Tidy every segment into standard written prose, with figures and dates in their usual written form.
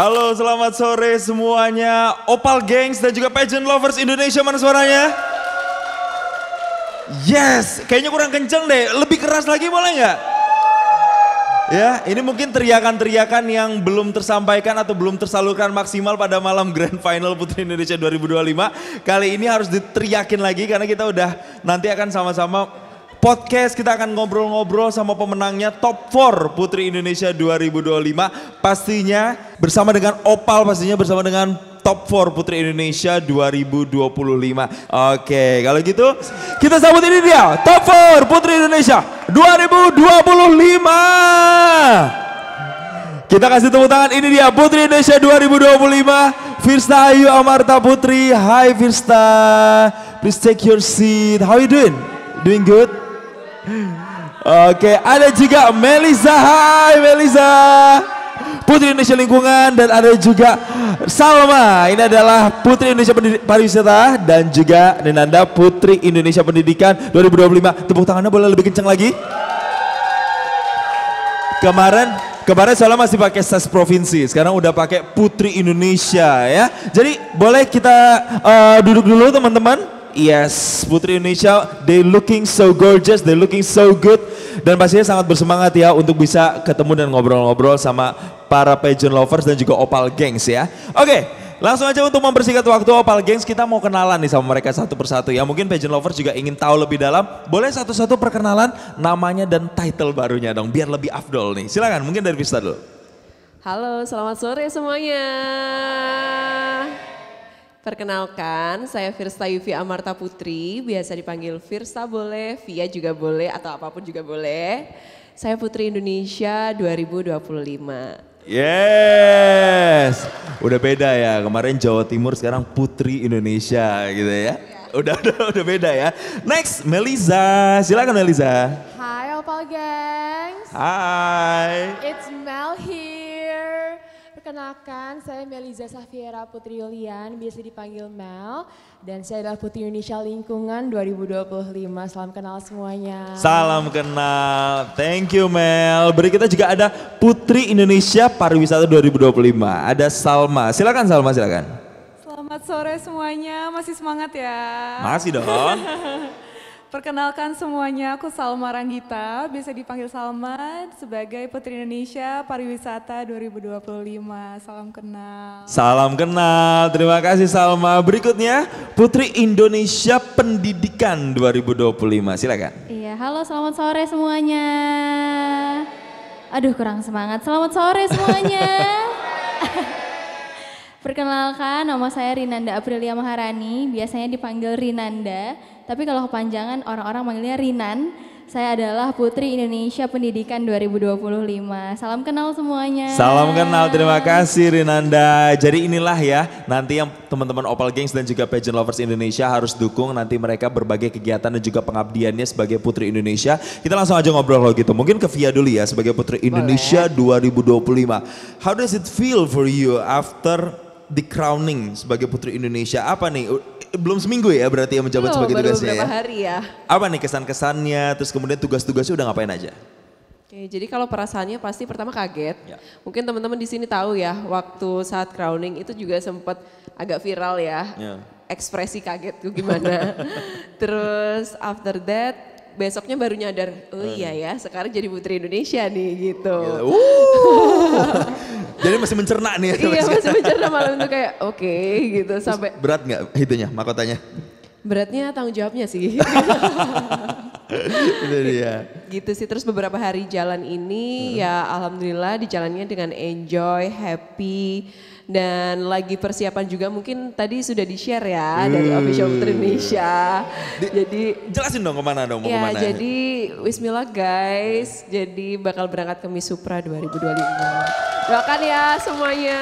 Halo, selamat sore semuanya. Opal Gangs dan juga Pageant Lovers Indonesia, mana suaranya? Yes, kayaknya kurang kenceng deh. Lebih keras lagi boleh nggak? Ya, ini mungkin teriakan-teriakan yang belum tersampaikan atau belum tersalurkan maksimal pada malam Grand Final Putri Indonesia 2025. Kali ini harus diteriakin lagi karena kita udah nanti akan sama-sama podcast, kita akan ngobrol-ngobrol sama pemenangnya Top 4 Putri Indonesia 2025. Pastinya bersama dengan Opal, pastinya bersama dengan Top 4 Putri Indonesia 2025. Oke, kalau gitu kita sambut ini dia, Top 4 Putri Indonesia 2025. Kita kasih tepuk tangan, ini dia Putri Indonesia 2025, Firsta Ayu Amarta Putri. Hai Firsta, please take your seat. How you doing? Doing good? Oke, ada juga Melisa. Hai Melisa, Putri Indonesia Lingkungan. Dan ada juga Salma, ini adalah Putri Indonesia Pariwisata. Dan juga Ninanda, Putri Indonesia Pendidikan 2025. Tepuk tangannya boleh lebih kencang lagi. Kemarin Salma masih pakai SAS provinsi, sekarang udah pakai Putri Indonesia ya. Jadi boleh kita duduk dulu teman-teman. Yes, Putri Indonesia, they looking so gorgeous, they looking so good. Dan pastinya sangat bersemangat ya untuk bisa ketemu dan ngobrol-ngobrol sama para pageant lovers dan juga Opal Gangs ya. Oke, langsung aja untuk mempersingkat waktu Opal Gangs, kita mau kenalan nih sama mereka satu persatu ya. Mungkin pageant lovers juga ingin tahu lebih dalam. Boleh satu-satu perkenalan namanya dan title barunya dong, biar lebih afdol nih. Silakan, mungkin dari Firsta dulu. Halo, selamat sore semuanya. Perkenalkan, saya Firsta Yufi Amarta Putri, biasa dipanggil Firsta boleh, Via juga boleh, atau apapun juga boleh. Saya Putri Indonesia 2025. Yes, udah beda ya, kemarin Jawa Timur, sekarang Putri Indonesia gitu ya. Udah beda ya. Next, Melisa, silakan Melisa. Hai Opal Gangs. Hai. It's Mel here. Perkenalkan, saya Meliza Safiera Putri Yulian, biasa dipanggil Mel. Dan saya adalah Putri Indonesia Lingkungan 2025. Salam kenal semuanya. Salam kenal, thank you Mel. Berikutnya juga ada Putri Indonesia Pariwisata 2025. Ada Salma, silakan Salma, silakan. Selamat sore semuanya, masih semangat ya? Masih dong. Perkenalkan semuanya, aku Salma Ranggita, biasa dipanggil Salma sebagai Putri Indonesia Pariwisata 2025. Salam kenal. Salam kenal, terima kasih Salma. Berikutnya Putri Indonesia Pendidikan 2025, silakan. Iya, halo selamat sore semuanya. Aduh kurang semangat, selamat sore semuanya. Perkenalkan, nama saya Rinanda Aprilia Maharani, biasanya dipanggil Rinanda. Tapi kalau kepanjangan orang-orang manggilnya Rinan. Saya adalah Putri Indonesia Pendidikan 2025. Salam kenal semuanya. Salam kenal, terima kasih Rinanda. Jadi inilah ya nanti yang teman-teman Opal Gangs dan juga Pageant Lovers Indonesia harus dukung nanti mereka berbagai kegiatan dan juga pengabdiannya sebagai Putri Indonesia. Kita langsung aja ngobrol kalau gitu. Mungkin ke Via dulu ya sebagai Putri Indonesia 2025. How does it feel for you after the crowning sebagai Putri Indonesia? Apa nih? Belum seminggu ya berarti yang menjabat sebagai tugasnya ya? Baru beberapa hari ya. Apa nih kesan-kesannya, terus kemudian tugas-tugasnya udah ngapain aja? Oke, jadi kalau perasaannya pasti pertama kaget. Ya. Mungkin teman-teman di sini tahu ya, waktu saat crowning itu juga sempat agak viral ya. Ekspresi kagetku gimana. Terus after that, besoknya baru nyadar, oh iya ya sekarang jadi Putri Indonesia nih gitu. Jadi masih mencerna nih ya? Iya masih mencerna malam itu kayak oke gitu. Sampai berat nggak itunya, mahkotanya? Beratnya tanggung jawabnya sih. Itu dia. Gitu sih, terus beberapa hari jalan ini ya alhamdulillah dijalannya dengan enjoy, happy. Dan lagi persiapan juga mungkin tadi sudah di-share ya dari Official Putri Indonesia. Jadi jelasin dong kemana dong, mau ya, kemana? jadi Wismillah guys, jadi bakal berangkat ke Miss Supra 2025. Doakan ya semuanya.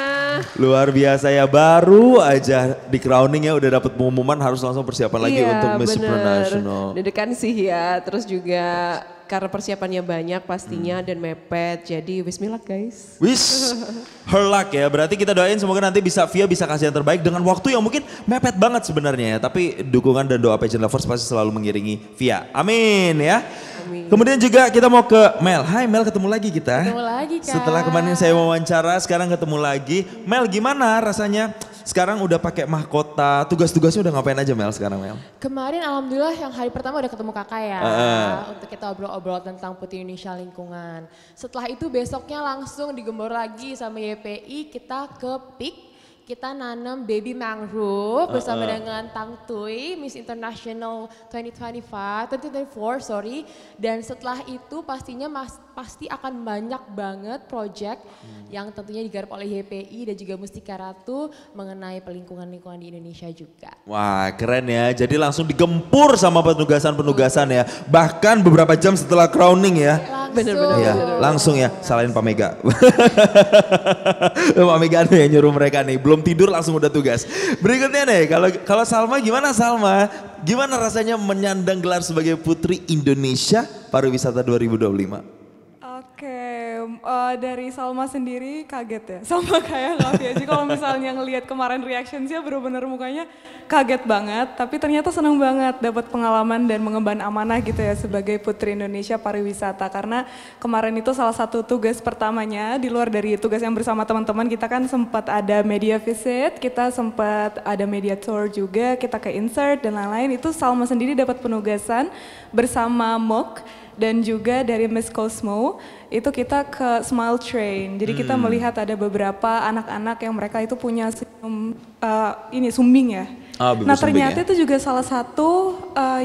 Luar biasa ya, baru aja di crowning ya udah dapat pengumuman harus langsung persiapan lagi untuk Miss Supranational. Deg-degan sih ya, terus juga karena persiapannya banyak pastinya dan mepet, jadi wish me luck guys. Wish her luck ya, berarti kita doain semoga nanti Via bisa kasih yang terbaik dengan waktu yang mungkin mepet banget sebenarnya ya. Tapi dukungan dan doa Pageant Lovers pasti selalu mengiringi Via. Amin ya. Amin. Kemudian juga kita mau ke Mel. Hai Mel, ketemu lagi kita. Ketemu lagi Kak. Setelah kemarin saya wawancara, sekarang ketemu lagi. Mel, gimana rasanya sekarang udah pakai mahkota, tugas-tugasnya udah ngapain aja Mel sekarang Mel? Kemarin alhamdulillah yang hari pertama udah ketemu kakak ya. Untuk kita obrol-obrol tentang Putri Indonesia Lingkungan. Setelah itu besoknya langsung digembor lagi sama YPI, kita ke PIK. Kita nanam baby mangrove bersama dengan Tang Tui, Miss International 2024, sorry. Dan setelah itu pastinya pasti akan banyak banget project yang tentunya digarap oleh YPI dan juga Mustika Ratu mengenai pelingkungan-lingkungan di Indonesia juga. Wah keren ya, jadi langsung digempur sama penugasan-penugasan ya. Bahkan beberapa jam setelah crowning ya. Bener-bener. Ya, langsung ya, salahin Pak Mega. Pak Mega nih yang nyuruh mereka nih, belum tidur langsung udah tugas. Berikutnya nih, kalau Salma gimana Salma? Gimana rasanya menyandang gelar sebagai Putri Indonesia Pariwisata 2025? Dari Salma sendiri kaget ya, sama kayak Kavia aja kalau misalnya ngelihat kemarin reactionsnya bener-bener mukanya kaget banget, tapi ternyata senang banget dapat pengalaman dan mengemban amanah gitu ya sebagai Putri Indonesia Pariwisata, karena kemarin itu salah satu tugas pertamanya di luar dari tugas yang bersama teman-teman, kita kan sempat ada media visit, kita sempat ada media tour juga, kita ke insert dan lain-lain. Itu Salma sendiri dapat penugasan bersama MOK dan juga dari Miss Cosmo, itu kita ke Smile Train. Jadi kita melihat ada beberapa anak-anak yang mereka itu punya sumbing ya. Nah ternyata itu juga salah satu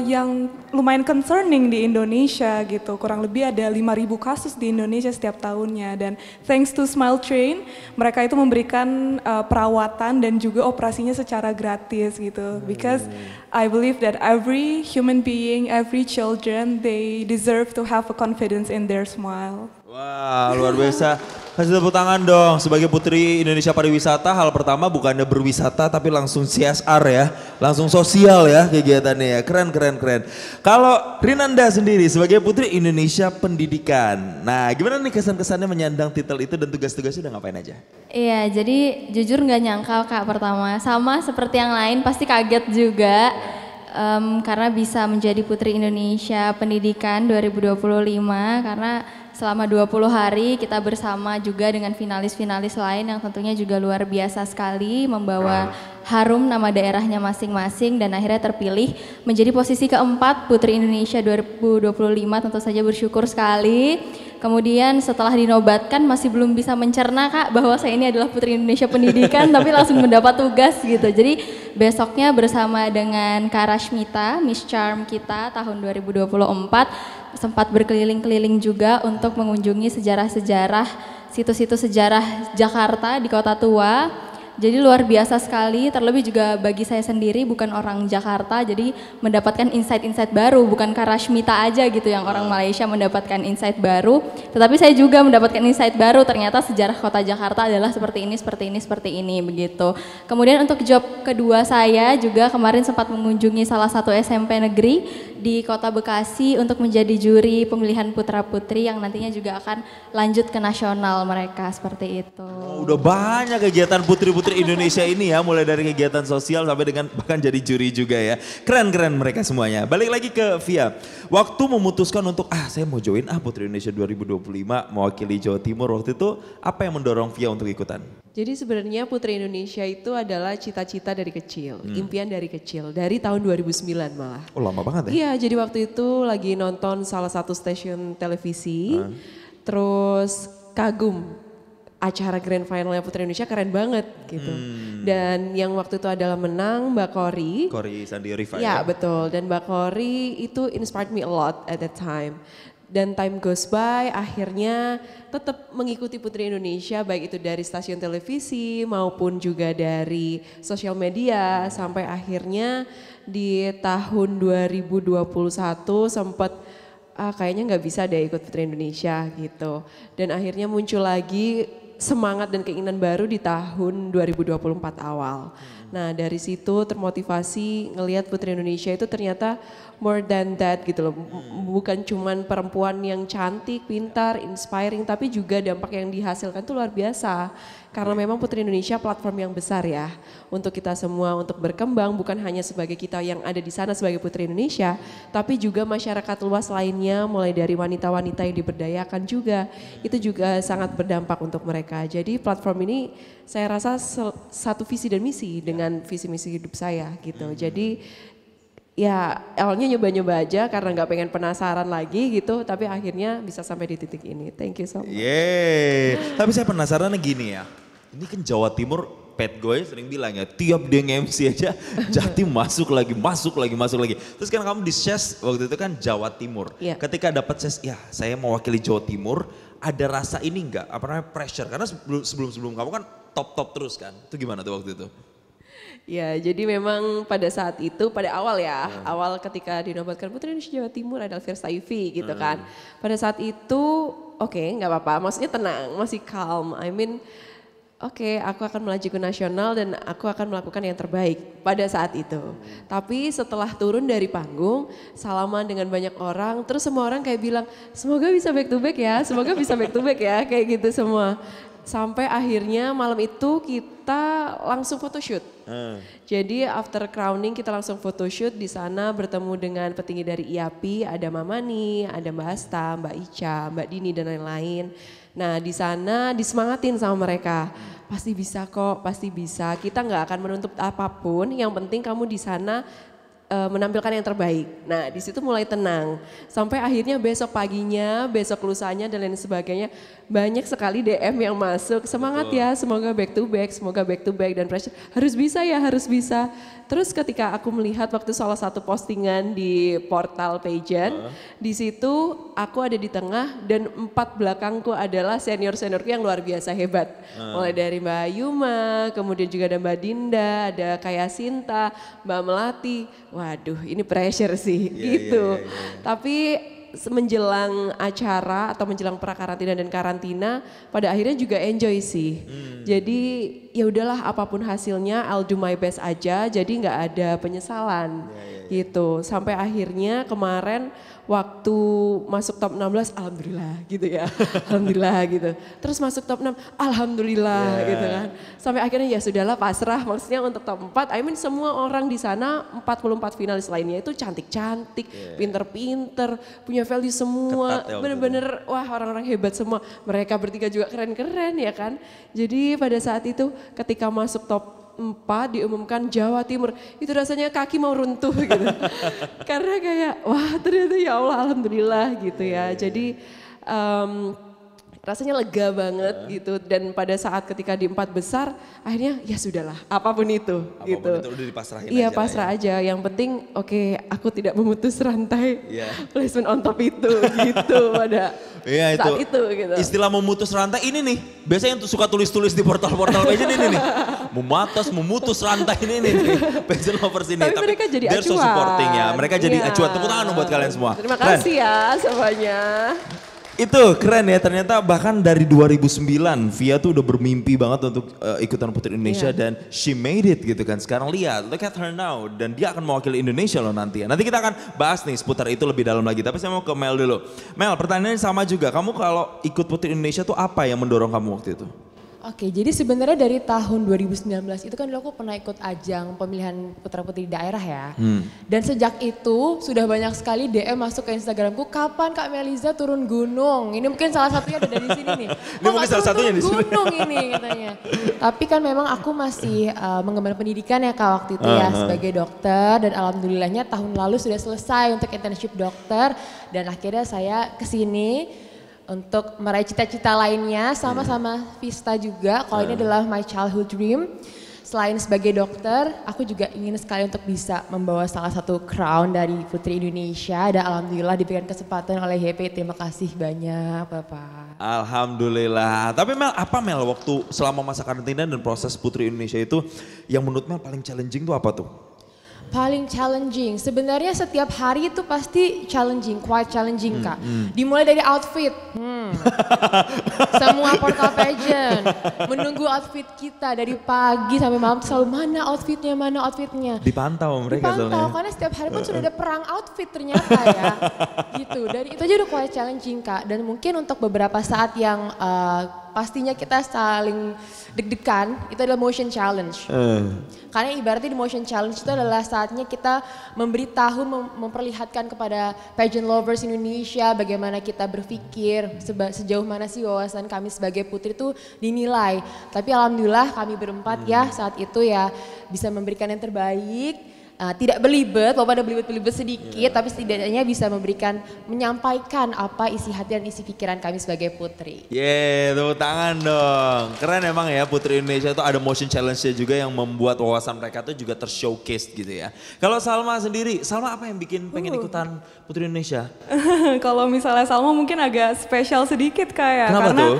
yang lumayan concerning di Indonesia gitu. Kurang lebih ada 5.000 kasus di Indonesia setiap tahunnya. Dan thanks to Smile Train, mereka itu memberikan perawatan dan juga operasinya secara gratis gitu. Because I believe that every human being, every children, they deserve to have a confidence in their smile. Wah luar biasa, kasih tepuk tangan dong sebagai Putri Indonesia Pariwisata. Hal pertama bukannya berwisata tapi langsung CSR ya, langsung sosial ya kegiatannya ya, keren. Kalau Rinanda sendiri sebagai Putri Indonesia Pendidikan, nah gimana nih kesan-kesannya menyandang titel itu dan tugas-tugasnya udah ngapain aja? Iya, jadi jujur nggak nyangka Kak pertama, sama seperti yang lain pasti kaget juga. Karena bisa menjadi Putri Indonesia Pendidikan 2025, karena selama 20 hari kita bersama juga dengan finalis-finalis lain yang tentunya juga luar biasa sekali, membawa harum nama daerahnya masing-masing dan akhirnya terpilih menjadi posisi keempat Putri Indonesia 2025, tentu saja bersyukur sekali. Kemudian setelah dinobatkan masih belum bisa mencerna Kak bahwa saya ini adalah Putri Indonesia Pendidikan tapi langsung mendapat tugas gitu. Jadi besoknya bersama dengan Kak Rashmita, Miss Charm kita tahun 2024 sempat berkeliling-keliling juga untuk mengunjungi sejarah-sejarah, situs-situs sejarah Jakarta di Kota Tua. Jadi luar biasa sekali, terlebih juga bagi saya sendiri bukan orang Jakarta, jadi mendapatkan insight-insight baru, bukan Kak Rashmita aja gitu yang orang Malaysia mendapatkan insight baru, tetapi saya juga mendapatkan insight baru, ternyata sejarah kota Jakarta adalah seperti ini begitu. Kemudian untuk job kedua saya juga kemarin sempat mengunjungi salah satu SMP negeri di Kota Bekasi untuk menjadi juri pemilihan putra-putri yang nantinya juga akan lanjut ke nasional mereka, seperti itu. Udah banyak kegiatan putri-putri Indonesia ini ya, mulai dari kegiatan sosial sampai dengan bahkan jadi juri juga ya. Keren mereka semuanya. Balik lagi ke Via, waktu memutuskan untuk saya mau join Putri Indonesia 2025 mewakili Jawa Timur, waktu itu apa yang mendorong Via untuk ikutan? Jadi sebenarnya Putri Indonesia itu adalah cita-cita dari kecil, impian dari kecil, dari tahun 2009 malah. Oh lama banget ya? Iya, jadi waktu itu lagi nonton salah satu stasiun televisi, terus kagum acara Grand Finalnya Putri Indonesia keren banget gitu. Dan yang waktu itu adalah menang Mbak Kori. Kori Sandi Rifa ya? Betul, dan Mbak Kori itu inspired me a lot at that time. Dan time goes by, akhirnya tetap mengikuti Putri Indonesia baik itu dari stasiun televisi maupun juga dari sosial media, sampai akhirnya di tahun 2021 sempat kayaknya nggak bisa deh ikut Putri Indonesia gitu. Dan akhirnya muncul lagi semangat dan keinginan baru di tahun 2024 awal. Nah dari situ termotivasi ngelihat Putri Indonesia itu ternyata more than that gitu loh. Bukan cuman perempuan yang cantik, pintar, inspiring, tapi juga dampak yang dihasilkan itu luar biasa. Karena memang Putri Indonesia platform yang besar ya untuk kita semua untuk berkembang, bukan hanya sebagai kita yang ada di sana sebagai Putri Indonesia, tapi juga masyarakat luas lainnya, mulai dari wanita-wanita yang diberdayakan juga, itu juga sangat berdampak untuk mereka. Jadi platform ini saya rasa satu visi dan misi dengan visi misi hidup saya gitu. Jadi ya awalnya nyoba-nyoba aja karena nggak pengen penasaran lagi gitu, tapi akhirnya bisa sampai di titik ini. Thank you so much. Yeay, tapi saya penasaran gini ya, ini kan Jawa Timur, Pat Goy sering bilang ya, tiap dia nge-MC aja Jatim masuk lagi. Terus kan kamu di SES waktu itu kan Jawa Timur. Yeah. Ketika dapat SES, ya saya mewakili Jawa Timur, ada rasa ini enggak, apa namanya pressure, karena sebelum kamu kan top terus kan, itu gimana tuh waktu itu? Ya, jadi memang pada saat itu, pada awal ya, awal ketika dinobatkan Putri Indonesia Jawa Timur adalah First Ivy gitu kan. Pada saat itu, oke, nggak apa-apa, maksudnya tenang, masih calm. I mean, oke, aku akan melaju ke nasional dan aku akan melakukan yang terbaik pada saat itu. Tapi setelah turun dari panggung, salaman dengan banyak orang, terus semua orang kayak bilang, semoga bisa back to back ya, semoga bisa back to back ya, kayak gitu semua. Sampai akhirnya malam itu kita langsung photoshoot. Jadi after crowning kita langsung photoshoot di sana, bertemu dengan petinggi dari IAPI, ada Mamani, ada Mbak Asta, Mbak Ica, Mbak Dini dan lain-lain. Nah di sana disemangatin sama mereka, pasti bisa kok, pasti bisa. Kita nggak akan menuntut apapun, yang penting kamu di sana menampilkan yang terbaik. Nah di situ mulai tenang. Sampai akhirnya besok paginya, besok lusanya dan lain sebagainya, banyak sekali DM yang masuk. Semangat ya, semoga back to back dan pressure. Harus bisa ya, harus bisa. Terus ketika aku melihat waktu salah satu postingan di portal pageant, di situ aku ada di tengah dan 4 belakangku adalah senior-seniorku yang luar biasa hebat. Mulai dari Mbak Yuma, kemudian juga ada Mbak Dinda, ada Kaya Sinta, Mbak Melati. Waduh, ini pressure sih gitu. Tapi menjelang acara atau menjelang prakarantina dan karantina, pada akhirnya juga enjoy sih. Jadi ya udahlah apapun hasilnya, I'll do my best aja. Jadi nggak ada penyesalan gitu. Sampai akhirnya kemarin waktu masuk top 16, alhamdulillah gitu ya, alhamdulillah gitu. Terus masuk top 6, alhamdulillah gitu kan. Sampai akhirnya ya sudahlah pasrah, maksudnya untuk top 4, I mean semua orang di sana 44 finalis lainnya itu cantik-cantik, pinter-pinter, punya value semua, bener-bener wah orang-orang hebat semua. Mereka bertiga juga keren-keren ya kan. Jadi pada saat itu ketika masuk top 4 diumumkan Jawa Timur, itu rasanya kaki mau runtuh gitu. Karena kayak wah ternyata ya Allah alhamdulillah gitu ya. Jadi rasanya lega banget gitu, dan pada saat ketika di 4 besar akhirnya ya sudahlah apapun itu gitu. Itu udah dipasrahin iya aja pasrah ya. aja, yang penting oke, aku tidak memutus rantai placement on top itu gitu pada saat itu gitu. Istilah memutus rantai ini nih, biasanya yang suka tulis-tulis di portal-portal pageant ini nih. Memutus rantai ini nih, pageant lovers ini. Tapi mereka jadi they're acuan. so supporting ya, mereka jadi acuan. Tepuk tangan buat kalian semua. Terima kasih ya semuanya. Itu keren ya, ternyata bahkan dari 2009 Via tuh udah bermimpi banget untuk ikutan Putri Indonesia dan she made it gitu kan. Sekarang lihat, look at her now, dan dia akan mewakili Indonesia loh nanti ya. Nanti kita akan bahas nih seputar itu lebih dalam lagi, tapi saya mau ke Mel dulu. Mel, pertanyaannya sama juga, kamu kalau ikut Putri Indonesia tuh apa yang mendorong kamu waktu itu? Oke, jadi sebenarnya dari tahun 2019 itu kan dulu aku pernah ikut ajang pemilihan putra-putri daerah ya. Dan sejak itu sudah banyak sekali DM masuk ke Instagramku, kapan Kak Meliza turun gunung? Ini mungkin salah satunya ada dari sini nih. Ini mungkin salah satunya di sini. Gunung ini katanya. Tapi kan memang aku masih mengemban pendidikan ya Kak waktu itu ya sebagai dokter, dan alhamdulillahnya tahun lalu sudah selesai untuk internship dokter, dan akhirnya saya kesini untuk meraih cita-cita lainnya sama-sama Vista juga. Kalau ini adalah my childhood dream. Selain sebagai dokter, aku juga ingin sekali untuk bisa membawa salah satu crown dari Putri Indonesia, dan alhamdulillah diberikan kesempatan oleh YP. Terima kasih banyak Bapak. Alhamdulillah. Tapi Mel, apa Mel waktu selama masa karantina dan proses Putri Indonesia itu yang menurut Mel paling challenging tuh apa tuh? Paling challenging, sebenarnya setiap hari itu pasti challenging, quite challenging Kak. Dimulai dari outfit, semua portal pageant, menunggu outfit kita dari pagi sampai malam selalu mana outfitnya. Dipantau mereka Dipantau, karena setiap hari pun sudah ada perang outfit ternyata ya. Gitu, dari itu aja udah quite challenging Kak. Dan mungkin untuk beberapa saat yang pastinya kita saling deg-degan, itu adalah motion challenge. Karena ibaratnya di motion challenge itu adalah saatnya kita memberitahu, memperlihatkan kepada pageant lovers Indonesia bagaimana kita berpikir, sejauh mana sih wawasan kami sebagai putri itu dinilai. Tapi alhamdulillah kami berempat ya saat itu ya bisa memberikan yang terbaik. Tidak belibet, walaupun ada belibet-belibet sedikit, tapi setidaknya bisa menyampaikan apa isi hati dan isi pikiran kami sebagai putri. Tepuk tangan dong. Keren emang ya Putri Indonesia itu ada motion challenge-nya juga yang membuat wawasan mereka tuh juga tershowcase gitu ya. Kalau Salma sendiri, Salma apa yang bikin pengen ikutan Putri Indonesia? Kalau misalnya Salma mungkin agak spesial sedikit kayak. Kenapa karena tuh?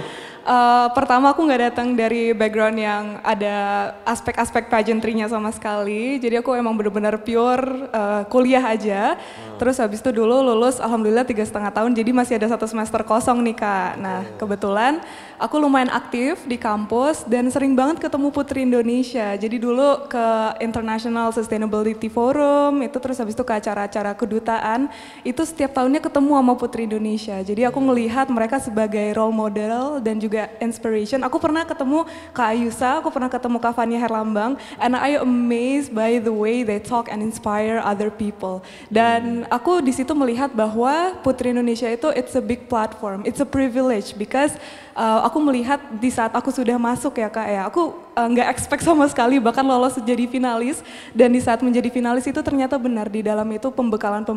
Pertama aku nggak datang dari background yang ada aspek-aspek pageantry-nya sama sekali. Jadi aku emang benar-benar pure kuliah aja. Terus habis itu dulu lulus alhamdulillah 3,5 tahun, jadi masih ada 1 semester kosong nih Kak. Nah kebetulan aku lumayan aktif di kampus dan sering banget ketemu Putri Indonesia. Jadi dulu ke International Sustainability Forum, itu terus habis itu ke acara-acara kedutaan, itu setiap tahunnya ketemu sama Putri Indonesia. Jadi aku ngelihat mereka sebagai role model dan juga inspiration. Aku pernah ketemu Kak Ayusa, aku pernah ketemu Kak Fania Herlambang, and I amazed by the way they talk and inspire other people. Dan aku di situ melihat bahwa Putri Indonesia itu it's a big platform, it's a privilege because aku melihat di saat aku sudah masuk ya Kak ya, aku nggak expect sama sekali bahkan lolos jadi finalis, dan di saat menjadi finalis itu ternyata benar di dalam itu pembekalan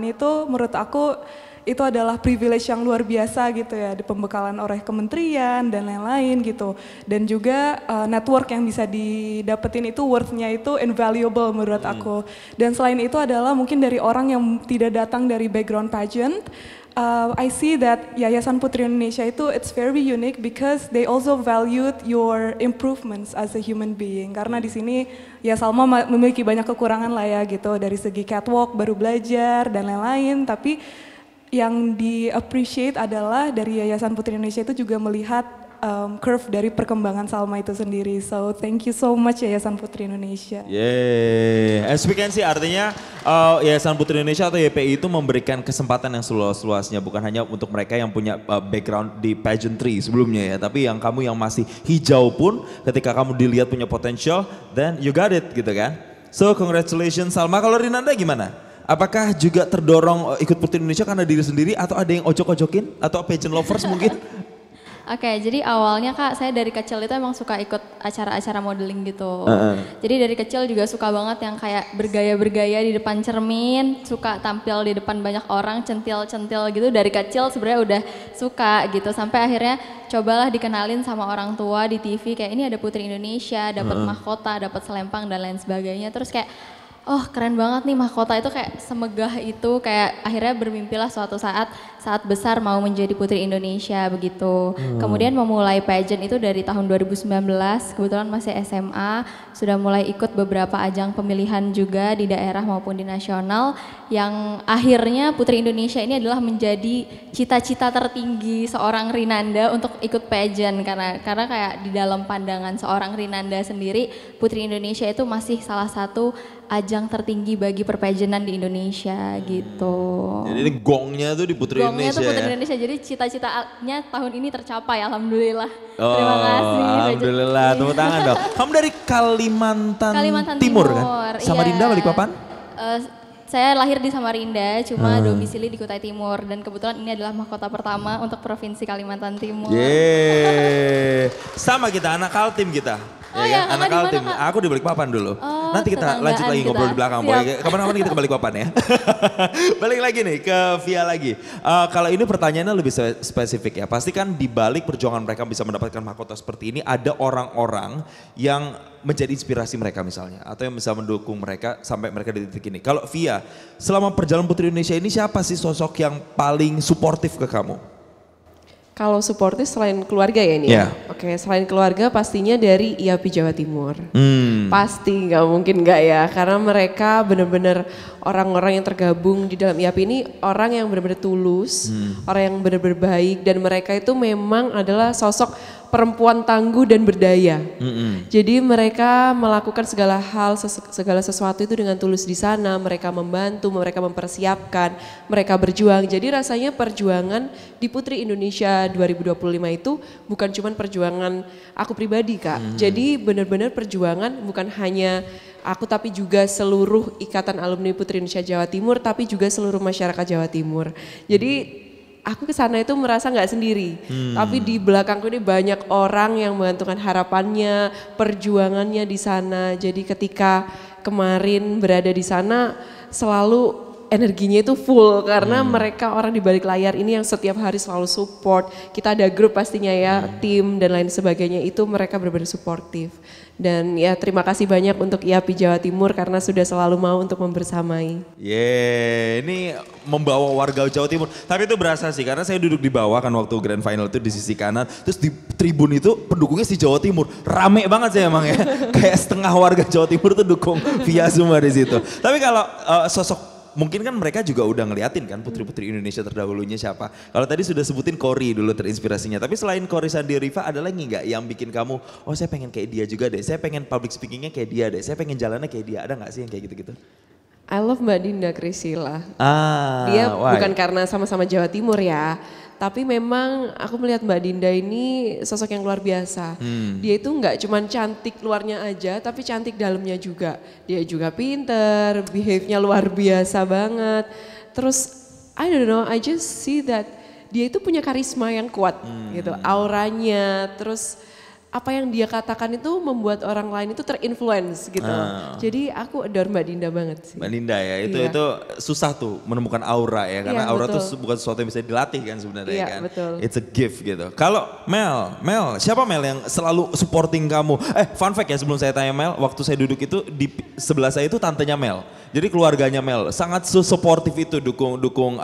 itu menurut aku itu adalah privilege yang luar biasa gitu ya, di pembekalan oleh kementerian dan lain-lain gitu. Dan juga network yang bisa didapetin itu worth-nya itu invaluable menurut aku. Dan selain itu adalah mungkin dari orang yang tidak datang dari background pageant, I see that Yayasan Putri Indonesia itu it's very unique because they also valued your improvements as a human being. Karena di sini ya Salma memiliki banyak kekurangan lah ya gitu, dari segi catwalk baru belajar dan lain-lain, tapi yang di-appreciate adalah dari Yayasan Putri Indonesia itu juga melihat curve dari perkembangan Salma itu sendiri. So thank you so much Yayasan Putri Indonesia. As we can see, artinya Yayasan Putri Indonesia atau YPI itu memberikan kesempatan yang seluas-luasnya, bukan hanya untuk mereka yang punya background di pageantry sebelumnya ya, tapi yang kamu yang masih hijau pun ketika kamu dilihat punya potential, then you got it gitu kan. So congratulations Salma. Kalau Rinanda gimana? Apakah juga terdorong ikut Putri Indonesia karena diri sendiri atau ada yang ojok-ojokin atau pageant lovers mungkin? Oke, jadi awalnya Kak saya dari kecil itu emang suka ikut acara-acara modeling gitu. Jadi dari kecil juga suka banget yang kayak bergaya-bergaya di depan cermin, suka tampil di depan banyak orang, centil-centil gitu. Dari kecil sebenarnya udah suka gitu, sampai akhirnya cobalah dikenalin sama orang tua di TV kayak ini ada Putri Indonesia, dapat mahkota, dapat selempang dan lain sebagainya. Terus kayak oh keren banget nih mahkota itu, kayak semegah itu, kayak akhirnya bermimpilah suatu saat besar mau menjadi Putri Indonesia begitu. Kemudian memulai pageant itu dari tahun 2019, kebetulan masih SMA, sudah mulai ikut beberapa ajang pemilihan juga di daerah maupun di nasional, yang akhirnya Putri Indonesia ini adalah menjadi cita-cita tertinggi seorang Rinanda untuk ikut pageant, karena kayak di dalam pandangan seorang Rinanda sendiri, Putri Indonesia itu masih salah satu ajang tertinggi bagi perpageantan di Indonesia gitu. Jadi ini gongnya tuh di Putri Gongnya Indonesia tuh Putri ya? Indonesia, jadi cita-citanya tahun ini tercapai alhamdulillah. Oh, Terima kasih. alhamdulillah, tepuk tangan dong. Kamu dari Kalimantan Timur kan? iya. Samarinda, Balikpapan? Saya lahir di Samarinda, cuma domisili di Kutai Timur, dan kebetulan ini adalah mahkota pertama untuk Provinsi Kalimantan Timur. Sama kita, anak Kaltim kita. Oh ya, kan? Anak Kakak di mana, Kaltim. Kak? Aku di Balikpapan dulu. Oh, nanti kita lanjut lagi tetanggaan ngobrol kita. di belakang. Siap. Kapan-kapan kita ke Balikpapan ya. Balik lagi nih ke Via lagi. Kalau ini pertanyaannya lebih spesifik ya. Pasti kan di balik perjuangan mereka bisa mendapatkan mahkota seperti ini, ada orang-orang yang menjadi inspirasi mereka misalnya, atau yang bisa mendukung mereka sampai mereka di titik ini. Kalau Via, selama perjalanan Putri Indonesia ini siapa sih sosok yang paling suportif ke kamu? Kalau suportif selain keluarga ya ini? Yeah. Oke, selain keluarga pastinya dari IAPI Jawa Timur. Pasti nggak mungkin nggak ya, karena mereka benar-benar orang-orang yang tergabung di dalam IAP ini orang yang benar-benar tulus, orang yang benar-benar baik, dan mereka itu memang adalah sosok perempuan tangguh dan berdaya. Jadi mereka melakukan segala hal, segala sesuatu itu dengan tulus di sana. Mereka membantu, mereka mempersiapkan, mereka berjuang. Jadi rasanya perjuangan di Putri Indonesia 2025 itu bukan cuma perjuangan aku pribadi Kak. Jadi benar-benar perjuangan bukan hanya aku tapi juga seluruh ikatan alumni Putri Indonesia Jawa Timur, tapi juga seluruh masyarakat Jawa Timur. Jadi aku ke sana itu merasa nggak sendiri, tapi di belakangku ini banyak orang yang menggantungkan harapannya, perjuangannya di sana. Jadi ketika kemarin berada di sana selalu energinya itu full karena mereka orang di balik layar ini yang setiap hari selalu support. Kita ada grup pastinya ya, tim dan lain sebagainya, itu mereka benar-benar suportif. Dan ya terima kasih banyak untuk IAPI Jawa Timur karena sudah selalu mau untuk membersamai. Ini membawa warga Jawa Timur. Tapi itu berasa sih karena saya duduk di bawah kan waktu grand final itu di sisi kanan. Terus di tribun itu pendukungnya si Jawa Timur. Rame banget sih emang ya. Kayak setengah warga Jawa Timur tuh dukung via semua di situ. Tapi kalau sosok mungkin kan mereka juga udah ngeliatin kan putri-putri Indonesia terdahulunya siapa. Kalau tadi sudah sebutin Cory dulu terinspirasinya. Tapi selain Cory Sandi Riva ada lagi nggak yang bikin kamu, oh saya pengen kayak dia juga deh. Saya pengen public speakingnya kayak dia deh. Saya pengen jalannya kayak dia. Ada nggak sih yang kayak gitu-gitu? I love Mbak Dinda Krisila. Dia why? bukan karena sama-sama Jawa Timur ya. Tapi memang aku melihat Mbak Dinda ini sosok yang luar biasa. Dia itu nggak cuma cantik luarnya aja, tapi cantik dalamnya juga. Dia juga pinter, behave-nya luar biasa banget. Terus I don't know, I just see that dia itu punya karisma yang kuat gitu, auranya, terus apa yang dia katakan itu membuat orang lain itu terinfluence gitu. Jadi aku adore Mbak Dinda banget sih. Mbak Dinda ya, itu susah tuh menemukan aura ya, karena aura tuh bukan sesuatu yang bisa dilatih kan sebenarnya kan. Betul. It's a gift gitu. Kalau Mel, siapa Mel yang selalu supporting kamu? Fun fact ya sebelum saya tanya Mel, waktu saya duduk itu di sebelah saya itu tantenya Mel. Jadi keluarganya Mel sangat supportive itu dukung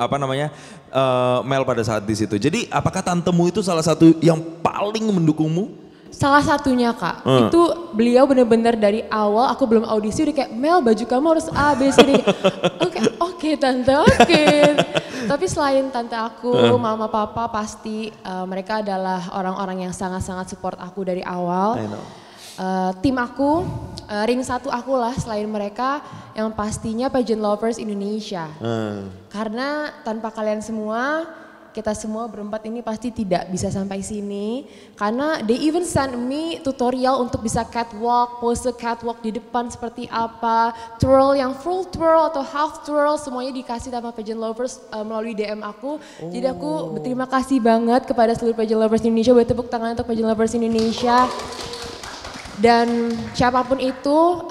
Mel pada saat di situ. Jadi apakah tantemu itu salah satu yang paling mendukungmu? Salah satunya Kak, itu beliau benar-benar dari awal aku belum audisi udah kayak Mel baju kamu harus A, B, C, D. Oke tante, oke. Tapi selain tante aku, mama papa pasti mereka adalah orang-orang yang sangat-sangat support aku dari awal. Tim aku, ring satu aku lah selain mereka yang pastinya Pageant Lovers Indonesia. Karena tanpa kalian semua, kita semua berempat ini pasti tidak bisa sampai sini. Karena they even send me tutorial untuk bisa catwalk, pose catwalk di depan seperti apa. Twirl yang full twirl atau half twirl semuanya dikasih sama Pageant Lovers melalui DM aku. Jadi aku berterima kasih banget kepada seluruh Pageant Lovers Indonesia. Buat tepuk tangan untuk Pageant Lovers Indonesia. Dan siapapun itu,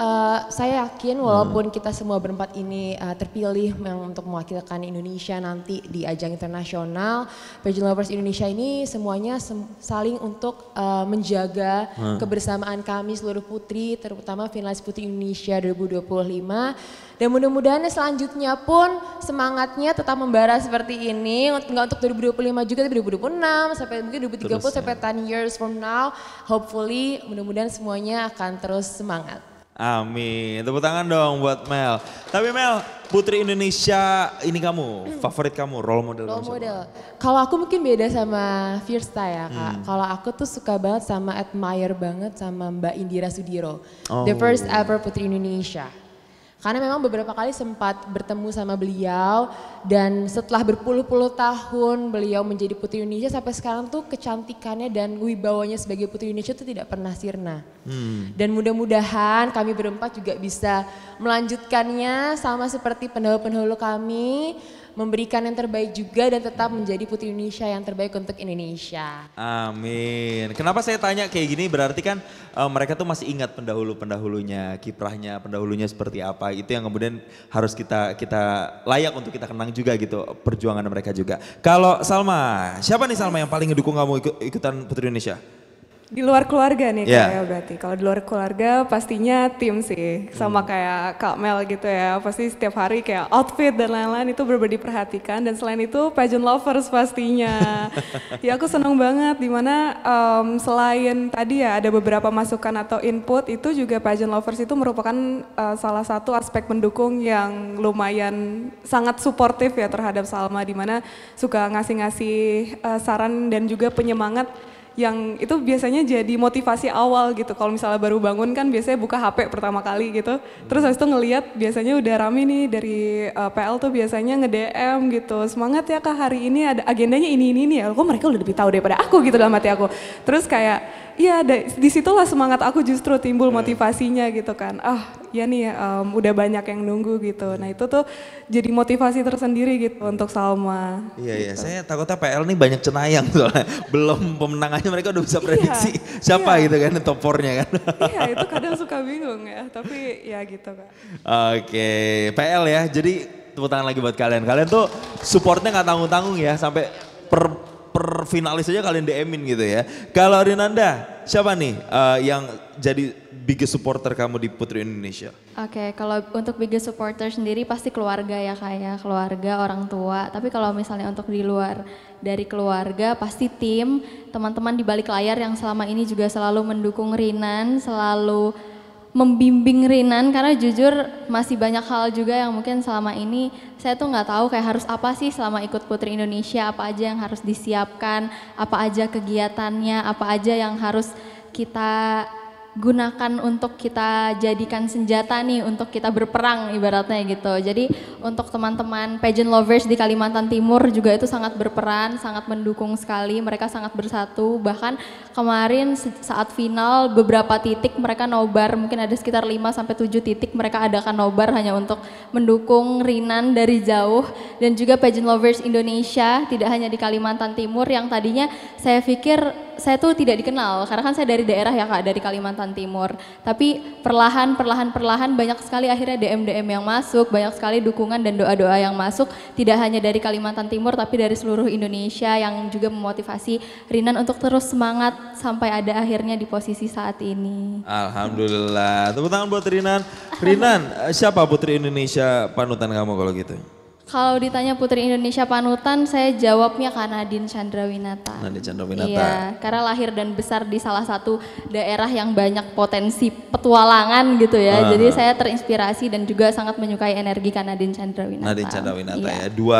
saya yakin walaupun kita semua berempat ini terpilih untuk mewakilkan Indonesia nanti di ajang internasional, Pageant Lovers Indonesia ini semuanya saling untuk menjaga kebersamaan kami seluruh putri, terutama finalis Putri Indonesia 2025. Dan mudah-mudahan selanjutnya pun semangatnya tetap membara seperti ini, nggak untuk 2025 juga, tapi 2026 sampai mungkin 2030 sampai 10 years from now, hopefully mudah-mudahan semuanya akan terus semangat. Amin, tepuk tangan dong buat Mel. Tapi Mel, Putri Indonesia ini kamu, favorit kamu, role model. Kalau aku mungkin beda sama Firsta ya Kak. Kalau aku tuh suka banget sama admire banget sama Mbak Indira Sudiro. The first ever Putri Indonesia. Karena memang beberapa kali sempat bertemu sama beliau dan setelah berpuluh-puluh tahun beliau menjadi Putri Indonesia sampai sekarang tuh kecantikannya dan wibawanya sebagai Putri Indonesia tuh tidak pernah sirna. Dan mudah-mudahan kami berempat juga bisa melanjutkannya sama seperti pendahulu-pendahulu kami, memberikan yang terbaik juga dan tetap menjadi Putri Indonesia yang terbaik untuk Indonesia. Amin. Kenapa saya tanya kayak gini berarti kan mereka tuh masih ingat pendahulunya, kiprahnya pendahulunya seperti apa. Itu yang kemudian harus kita layak untuk kita kenang juga gitu perjuangan mereka juga. Kalau Salma, siapa nih Salma yang paling ngedukung kamu ikutan Putri Indonesia? Di luar keluarga nih Yeah. kayak berarti. Kalau di luar keluarga pastinya tim sih. Sama kayak Kak Mel gitu ya. Pasti setiap hari kayak outfit dan lain-lain itu benar-benar diperhatikan. Dan selain itu pageant lovers pastinya. Ya aku senang banget dimana selain tadi ya ada beberapa masukan atau input itu juga pageant lovers itu merupakan salah satu aspek pendukung yang lumayan sangat suportif ya terhadap Salma. Dimana suka ngasih-ngasih saran dan juga penyemangat yang itu biasanya jadi motivasi awal gitu. Kalau misalnya baru bangun kan biasanya buka HP pertama kali gitu. Terus habis itu ngelihat biasanya udah rame nih dari PL tuh biasanya nge-DM gitu. Semangat ya Kak, hari ini ada agendanya ini ya. Kok mereka udah lebih tahu daripada aku gitu dalam hati aku. Terus kayak iya disitulah semangat aku justru timbul motivasinya gitu kan. Ya nih udah banyak yang nunggu gitu. Nah itu tuh jadi motivasi tersendiri gitu untuk Salma. Iya, saya takutnya PL nih banyak cenayang soalnya. Belum pemenangannya mereka udah bisa prediksi siapa gitu kan top 4-nya kan. Iya itu kadang suka bingung ya, tapi ya gitu Kak. Oke, PL ya, jadi tepuk tangan lagi buat kalian. Kalian tuh supportnya gak tanggung-tanggung ya, sampai per finalis aja kalian DM-in gitu ya. Kalau Rinanda, siapa nih yang jadi biggest supporter kamu di Putri Indonesia? Oke, kalau untuk biggest supporter sendiri pasti keluarga ya Kak ya, keluarga, orang tua. Tapi kalau misalnya untuk di luar dari keluarga pasti tim, teman-teman di balik layar yang selama ini juga selalu mendukung Rinan, selalu membimbing Rinan karena jujur masih banyak hal juga yang mungkin selama ini saya tuh nggak tahu kayak harus apa sih selama ikut Putri Indonesia, apa aja yang harus disiapkan, apa aja kegiatannya, apa aja yang harus kita gunakan untuk kita jadikan senjata nih untuk kita berperang ibaratnya gitu. Jadi untuk teman-teman pageant lovers di Kalimantan Timur juga itu sangat berperan, sangat mendukung sekali, mereka sangat bersatu. Bahkan kemarin saat final beberapa titik mereka nobar, mungkin ada sekitar 5-7 titik mereka adakan nobar hanya untuk mendukung Rinan dari jauh. Dan juga pageant lovers Indonesia tidak hanya di Kalimantan Timur yang tadinya saya pikir saya tuh tidak dikenal karena kan saya dari daerah ya Kak, dari Kalimantan Timur. Tapi perlahan banyak sekali akhirnya DM yang masuk, banyak sekali dukungan dan doa-doa yang masuk tidak hanya dari Kalimantan Timur tapi dari seluruh Indonesia yang juga memotivasi Rinan untuk terus semangat sampai ada akhirnya di posisi saat ini. Alhamdulillah. Tepuk tangan buat Rinan. Rinan, siapa Putri Indonesia panutan kamu kalau gitu? Kalau ditanya Putri Indonesia panutan, saya jawabnya Kak Nadine Chandrawinata. Nadine Chandrawinata. Iya, karena lahir dan besar di salah satu daerah yang banyak potensi petualangan gitu ya. Jadi saya terinspirasi dan juga sangat menyukai energi Kak Nadine Chandrawinata. Nadine Chandrawinata ya, 2005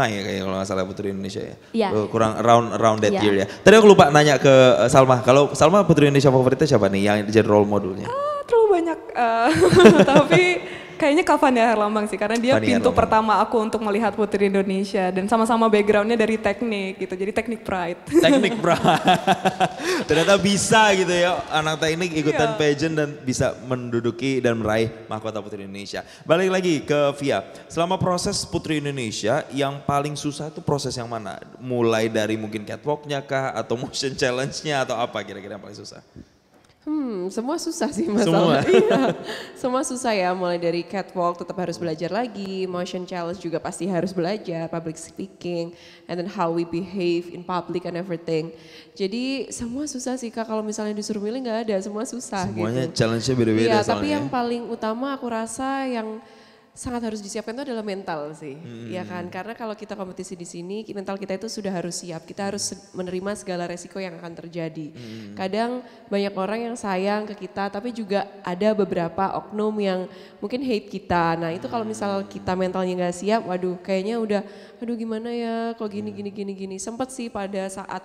ya kayaknya kalau nggak salah Putri Indonesia ya. Iya. Kurang around that year ya. Tadi aku lupa nanya ke Salma, kalau Salma Putri Indonesia favoritnya siapa nih yang jadi role modelnya? Terlalu banyak, tapi kayaknya Kak Fania Herlambang sih, karena dia Fania pintu Herlambang. pertama aku untuk melihat Putri Indonesia dan sama-sama backgroundnya dari teknik gitu, jadi teknik pride. Teknik bro. Ternyata bisa gitu ya anak teknik ikutan pageant dan bisa menduduki dan meraih mahkota Putri Indonesia. Balik lagi ke Via, selama proses Putri Indonesia yang paling susah itu proses yang mana? Mulai dari mungkin catwalknya kah atau motion challenge-nya atau apa kira-kira yang paling susah? Semua susah sih masalah. Iya. Semua susah ya, mulai dari catwalk tetap harus belajar lagi, motion challenge juga pasti harus belajar, public speaking, and then how we behave in public and everything. Jadi semua susah sih Kak, kalau misalnya disuruh milih nggak ada, semua susah Semuanya gitu. challenge-nya beda-beda Iya, soalnya. tapi yang paling utama aku rasa yang sangat harus disiapkan itu adalah mental sih, ya kan? Karena kalau kita kompetisi di sini, mental kita itu sudah harus siap. Kita harus menerima segala resiko yang akan terjadi. Kadang banyak orang yang sayang ke kita, tapi juga ada beberapa oknum yang mungkin hate kita. Nah itu kalau misal kita mentalnya nggak siap, waduh, kayaknya udah, aduh gimana ya, kok gini. Sempet sih pada saat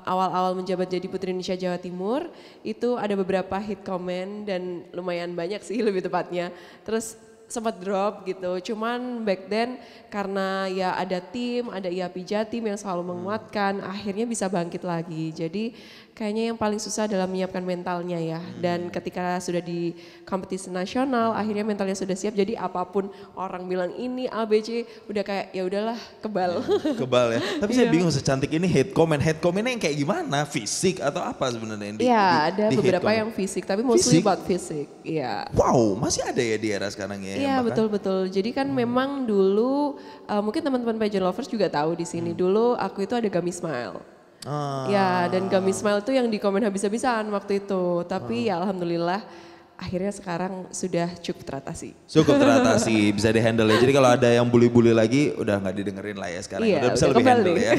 awal-awal menjabat jadi Putri Indonesia Jawa Timur, itu ada beberapa hate comment dan lumayan banyak sih lebih tepatnya. Terus sempat drop gitu, cuman back then karena ya ada tim, ada IAPI Jatim yang selalu menguatkan, akhirnya bisa bangkit lagi. Jadi kayaknya yang paling susah adalah menyiapkan mentalnya ya. Dan ketika sudah di kompetisi nasional, akhirnya mentalnya sudah siap. Jadi apapun orang bilang ini A, B, C, udah kayak ya udahlah kebal. Kebal ya. Tapi saya bingung secantik ini hate comment-nya yang kayak gimana? Fisik atau apa sebenarnya yang Iya, ada di hate beberapa comment? yang fisik, tapi mostly Fisik? about fisik. Iya. Wow, masih ada ya di era sekarang ya? Iya yang bahkan- betul. Jadi kan memang dulu mungkin teman-teman pageant lovers juga tahu di sini. Dulu aku itu ada Gummy Smile. Ya, dan Gummy Smile itu yang di komen habis-habisan waktu itu. Tapi ya alhamdulillah akhirnya sekarang sudah cukup teratasi. Cukup teratasi, bisa dihandle ya. Jadi kalau ada yang bully-bully lagi udah nggak didengerin lah ya sekarang. Iya, udah bisa udah lebih kembali. handle ya.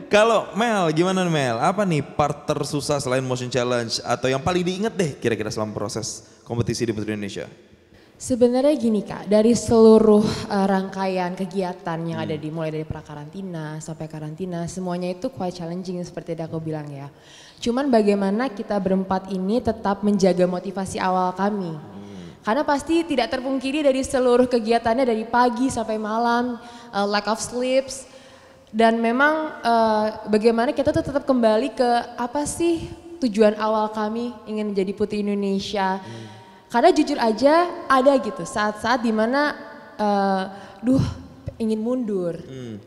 Kalau Mel, gimana Mel? Apa nih part tersusah selain motion challenge atau yang paling diinget deh kira-kira selama proses kompetisi di Putri Indonesia? Sebenarnya gini Kak, dari seluruh rangkaian kegiatan yang ada mulai dari pra-karantina sampai karantina, semuanya itu quite challenging seperti yang aku bilang ya. Cuman bagaimana kita berempat ini tetap menjaga motivasi awal kami. Karena pasti tidak terpungkiri dari seluruh kegiatannya dari pagi sampai malam, lack of sleeps. Dan memang bagaimana kita tuh tetap kembali ke apa sih tujuan awal kami ingin menjadi Putri Indonesia. Karena jujur aja ada gitu saat-saat dimana ingin mundur.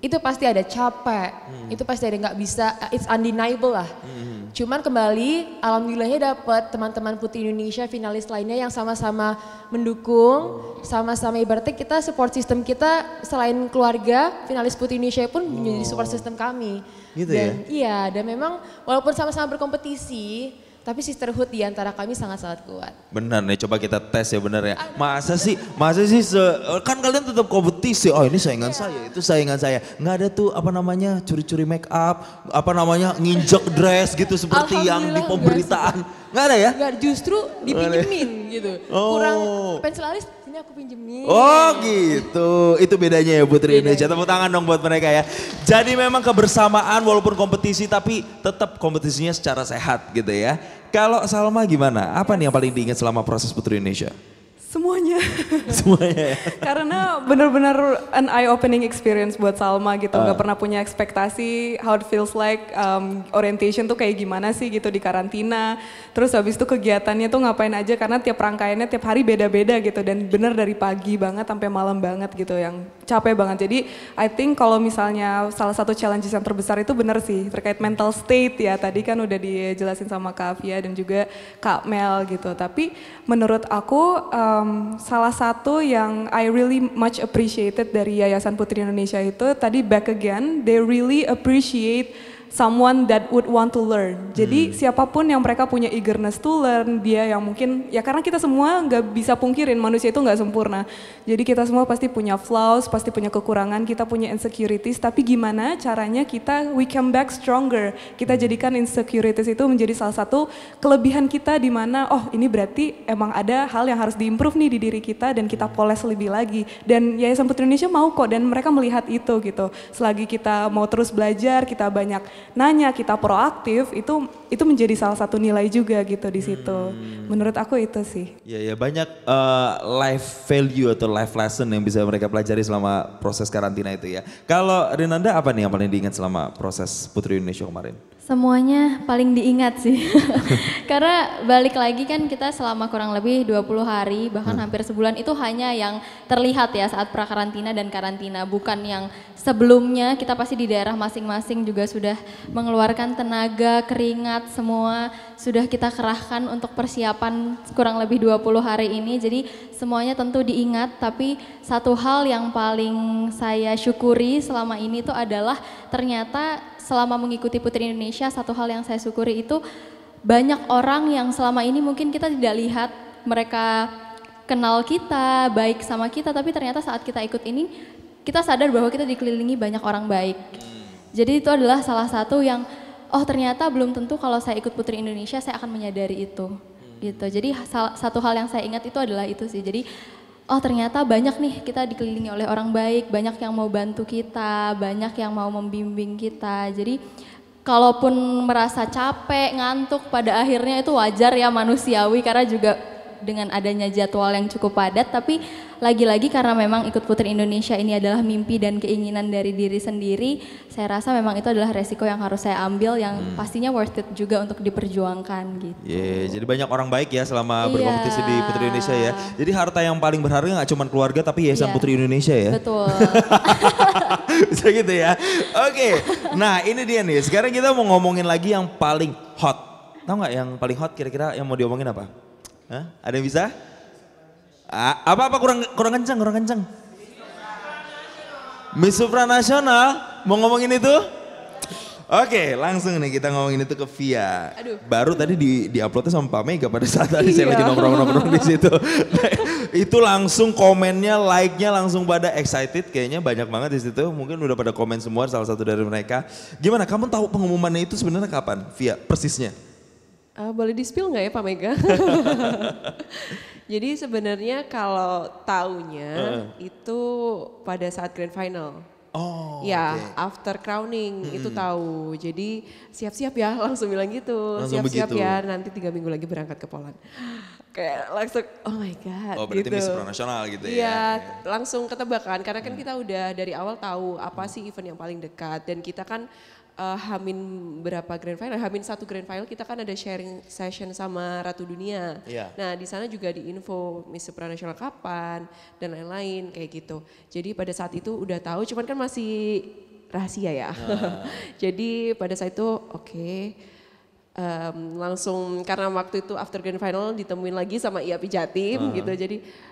Itu pasti ada capek, itu pasti ada nggak bisa, it's undeniable lah. Cuman kembali alhamdulillahnya dapat teman-teman Putri Indonesia finalis lainnya yang sama-sama mendukung, sama-sama ibaratnya kita support system kita selain keluarga, finalis Putri Indonesia pun menjadi support system kami. Gitu dan, ya? Iya, dan memang walaupun sama-sama berkompetisi, tapi sisterhood di antara kami sangat-sangat kuat. Benar nih, coba kita tes ya benar ya. Masa sih kan kalian tetap kompetisi. Oh ini saingan saya, itu saingan saya. Nggak ada tuh apa namanya curi-curi make up, apa namanya nginjek dress gitu seperti yang di Alhamdulillah pemberitaan. Nggak ada ya? Enggak, justru dipinjemin gitu. Kurang pensil alis, sini aku pinjemin. Oh gitu, itu bedanya ya Putri Indonesia. Tepuk tangan dong buat mereka ya. Jadi memang kebersamaan walaupun kompetisi tapi tetap kompetisinya secara sehat gitu ya. Kalau Salma gimana? Apa nih yang paling diingat selama proses Putri Indonesia? Semuanya. Semuanya ya? Karena benar-benar an eye-opening experience buat Salma gitu. Gak pernah punya ekspektasi how it feels like orientation tuh kayak gimana sih gitu di karantina. Terus habis itu kegiatannya tuh ngapain aja karena tiap rangkaiannya tiap hari beda-beda gitu. Dan bener dari pagi banget sampai malam banget gitu yang capek banget. Jadi I think kalau misalnya salah satu challenges yang terbesar itu bener sih terkait mental state ya. Tadi kan udah dijelasin sama Kak Afia dan juga Kak Mel gitu. Tapi menurut aku salah satu yang I really much appreciated dari Yayasan Putri Indonesia itu tadi back again, they really appreciate someone that would want to learn. Jadi siapapun yang mereka punya eagerness to learn, dia yang mungkin ya karena kita semua nggak bisa pungkirin manusia itu nggak sempurna. Jadi kita semua pasti punya flaws, pasti punya kekurangan, kita punya insecurities. Tapi gimana caranya kita we come back stronger. Kita jadikan insecurities itu menjadi salah satu kelebihan kita di mana oh ini berarti emang ada hal yang harus diimprove nih di diri kita dan kita poles lebih lagi. Dan Yayasan Putri Indonesia mau kok dan mereka melihat itu gitu. Selagi kita mau terus belajar, kita banyak nanya, kita proaktif, itu menjadi salah satu nilai juga gitu di situ. Menurut aku itu sih. Ya banyak life value atau life lesson yang bisa mereka pelajari selama proses karantina itu ya. Kalau Rinanda apa nih yang paling diingat selama proses Putri Indonesia kemarin? Semuanya paling diingat sih. Karena balik lagi kan kita selama kurang lebih 20 hari bahkan hampir sebulan itu hanya yang terlihat ya saat pra-karantina dan karantina. Bukan yang sebelumnya kita pasti di daerah masing-masing juga sudah mengeluarkan tenaga, keringat semua sudah kita kerahkan untuk persiapan kurang lebih 20 hari ini. Jadi semuanya tentu diingat tapi satu hal yang paling saya syukuri selama ini itu adalah ternyata selama mengikuti Putri Indonesia, satu hal yang saya syukuri itu banyak orang yang selama ini mungkin kita tidak lihat mereka kenal kita, baik sama kita, tapi ternyata saat kita ikut ini kita sadar bahwa kita dikelilingi banyak orang baik. Jadi itu adalah salah satu yang oh ternyata belum tentu kalau saya ikut Putri Indonesia saya akan menyadari itu. Gitu. Jadi satu hal yang saya ingat itu adalah itu sih. Jadi oh ternyata banyak nih kita dikelilingi oleh orang baik, banyak yang mau bantu kita, banyak yang mau membimbing kita. Jadi kalaupun merasa capek, ngantuk pada akhirnya itu wajar ya manusiawi karena juga dengan adanya jadwal yang cukup padat. Tapi lagi-lagi karena memang ikut Putri Indonesia ini adalah mimpi dan keinginan dari diri sendiri, saya rasa memang itu adalah resiko yang harus saya ambil yang pastinya worth it juga untuk diperjuangkan gitu. Jadi banyak orang baik ya selama berkompetisi di Putri Indonesia ya. Jadi harta yang paling berharga nggak cuma keluarga tapi Yayasan Putri Indonesia ya. Betul. Bisa gitu ya. Oke, nah ini dia nih. Sekarang kita mau ngomongin lagi yang paling hot. Tahu nggak yang paling hot kira-kira yang mau diomongin apa? Hah? Ada yang bisa? Apa kurang kencang? Miss Supranasional mau ngomongin itu? Oke, langsung nih kita ngomongin itu ke Via. Aduh. Baru tadi di-uploadnya sama Pak Mega pada saat tadi saya lagi nongkrong-nongkrong di situ. Itu langsung komennya, like-nya langsung pada excited, kayaknya banyak banget di situ. Mungkin udah pada komen semua, salah satu dari mereka. Gimana, kamu tahu pengumumannya itu sebenarnya kapan, Via, persisnya? Boleh di-spill nggak ya Pak Mega? Jadi sebenarnya kalau taunya itu pada saat grand final. Oh, ya, okay. After crowning itu tahu. Jadi siap-siap ya, langsung bilang gitu. Langsung Siap-siap begitu. ya, nanti 3 minggu lagi berangkat ke Poland. Kayak langsung, oh my God. Oh, berarti gitu. Miss Supranasional gitu ya? Iya, langsung ketebakan. Karena kan kita udah dari awal tahu apa sih event yang paling dekat. Dan kita kan Hamin berapa grand final, Hamin 1 grand final kita kan ada sharing session sama Ratu Dunia. Iya. Nah di sana juga diinfo Miss Supranasional kapan dan lain-lain kayak gitu. Jadi pada saat itu udah tahu, cuman kan masih rahasia ya. Jadi pada saat itu oke. Langsung karena waktu itu after grand final ditemuin lagi sama IAPI Jatim gitu. Jadi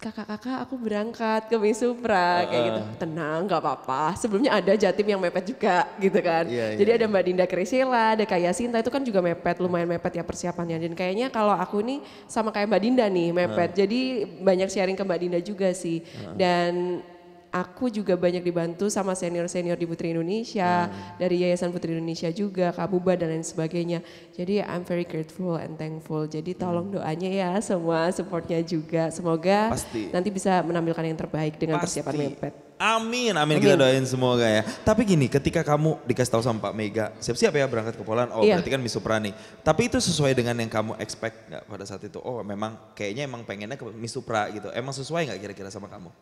kakak-kakak aku berangkat ke Miss Supra kayak gitu. Tenang gak apa-apa, sebelumnya ada Jatim yang mepet juga gitu kan. Jadi ada Mbak Dinda Krisela, ada Kak Yasinta itu kan juga mepet, lumayan mepet ya persiapannya. Dan kayaknya kalau aku nih sama kayak Mbak Dinda nih mepet, jadi banyak sharing ke Mbak Dinda juga sih. Dan aku juga banyak dibantu sama senior-senior di Putri Indonesia, dari Yayasan Putri Indonesia juga, Kak Buba dan lain sebagainya. Jadi I'm very grateful and thankful. Jadi tolong doanya ya semua, supportnya juga. Semoga nanti bisa menampilkan yang terbaik dengan persiapan mepet. Amin, amin, kita doain semoga ya. Tapi gini, ketika kamu dikasih tahu sama Pak Mega, siap-siap ya berangkat ke Poland, berarti kan Miss Supra nih. Tapi itu sesuai dengan yang kamu expect gak pada saat itu? Oh memang kayaknya emang pengennya ke Miss Supra gitu. Emang sesuai gak kira-kira sama kamu?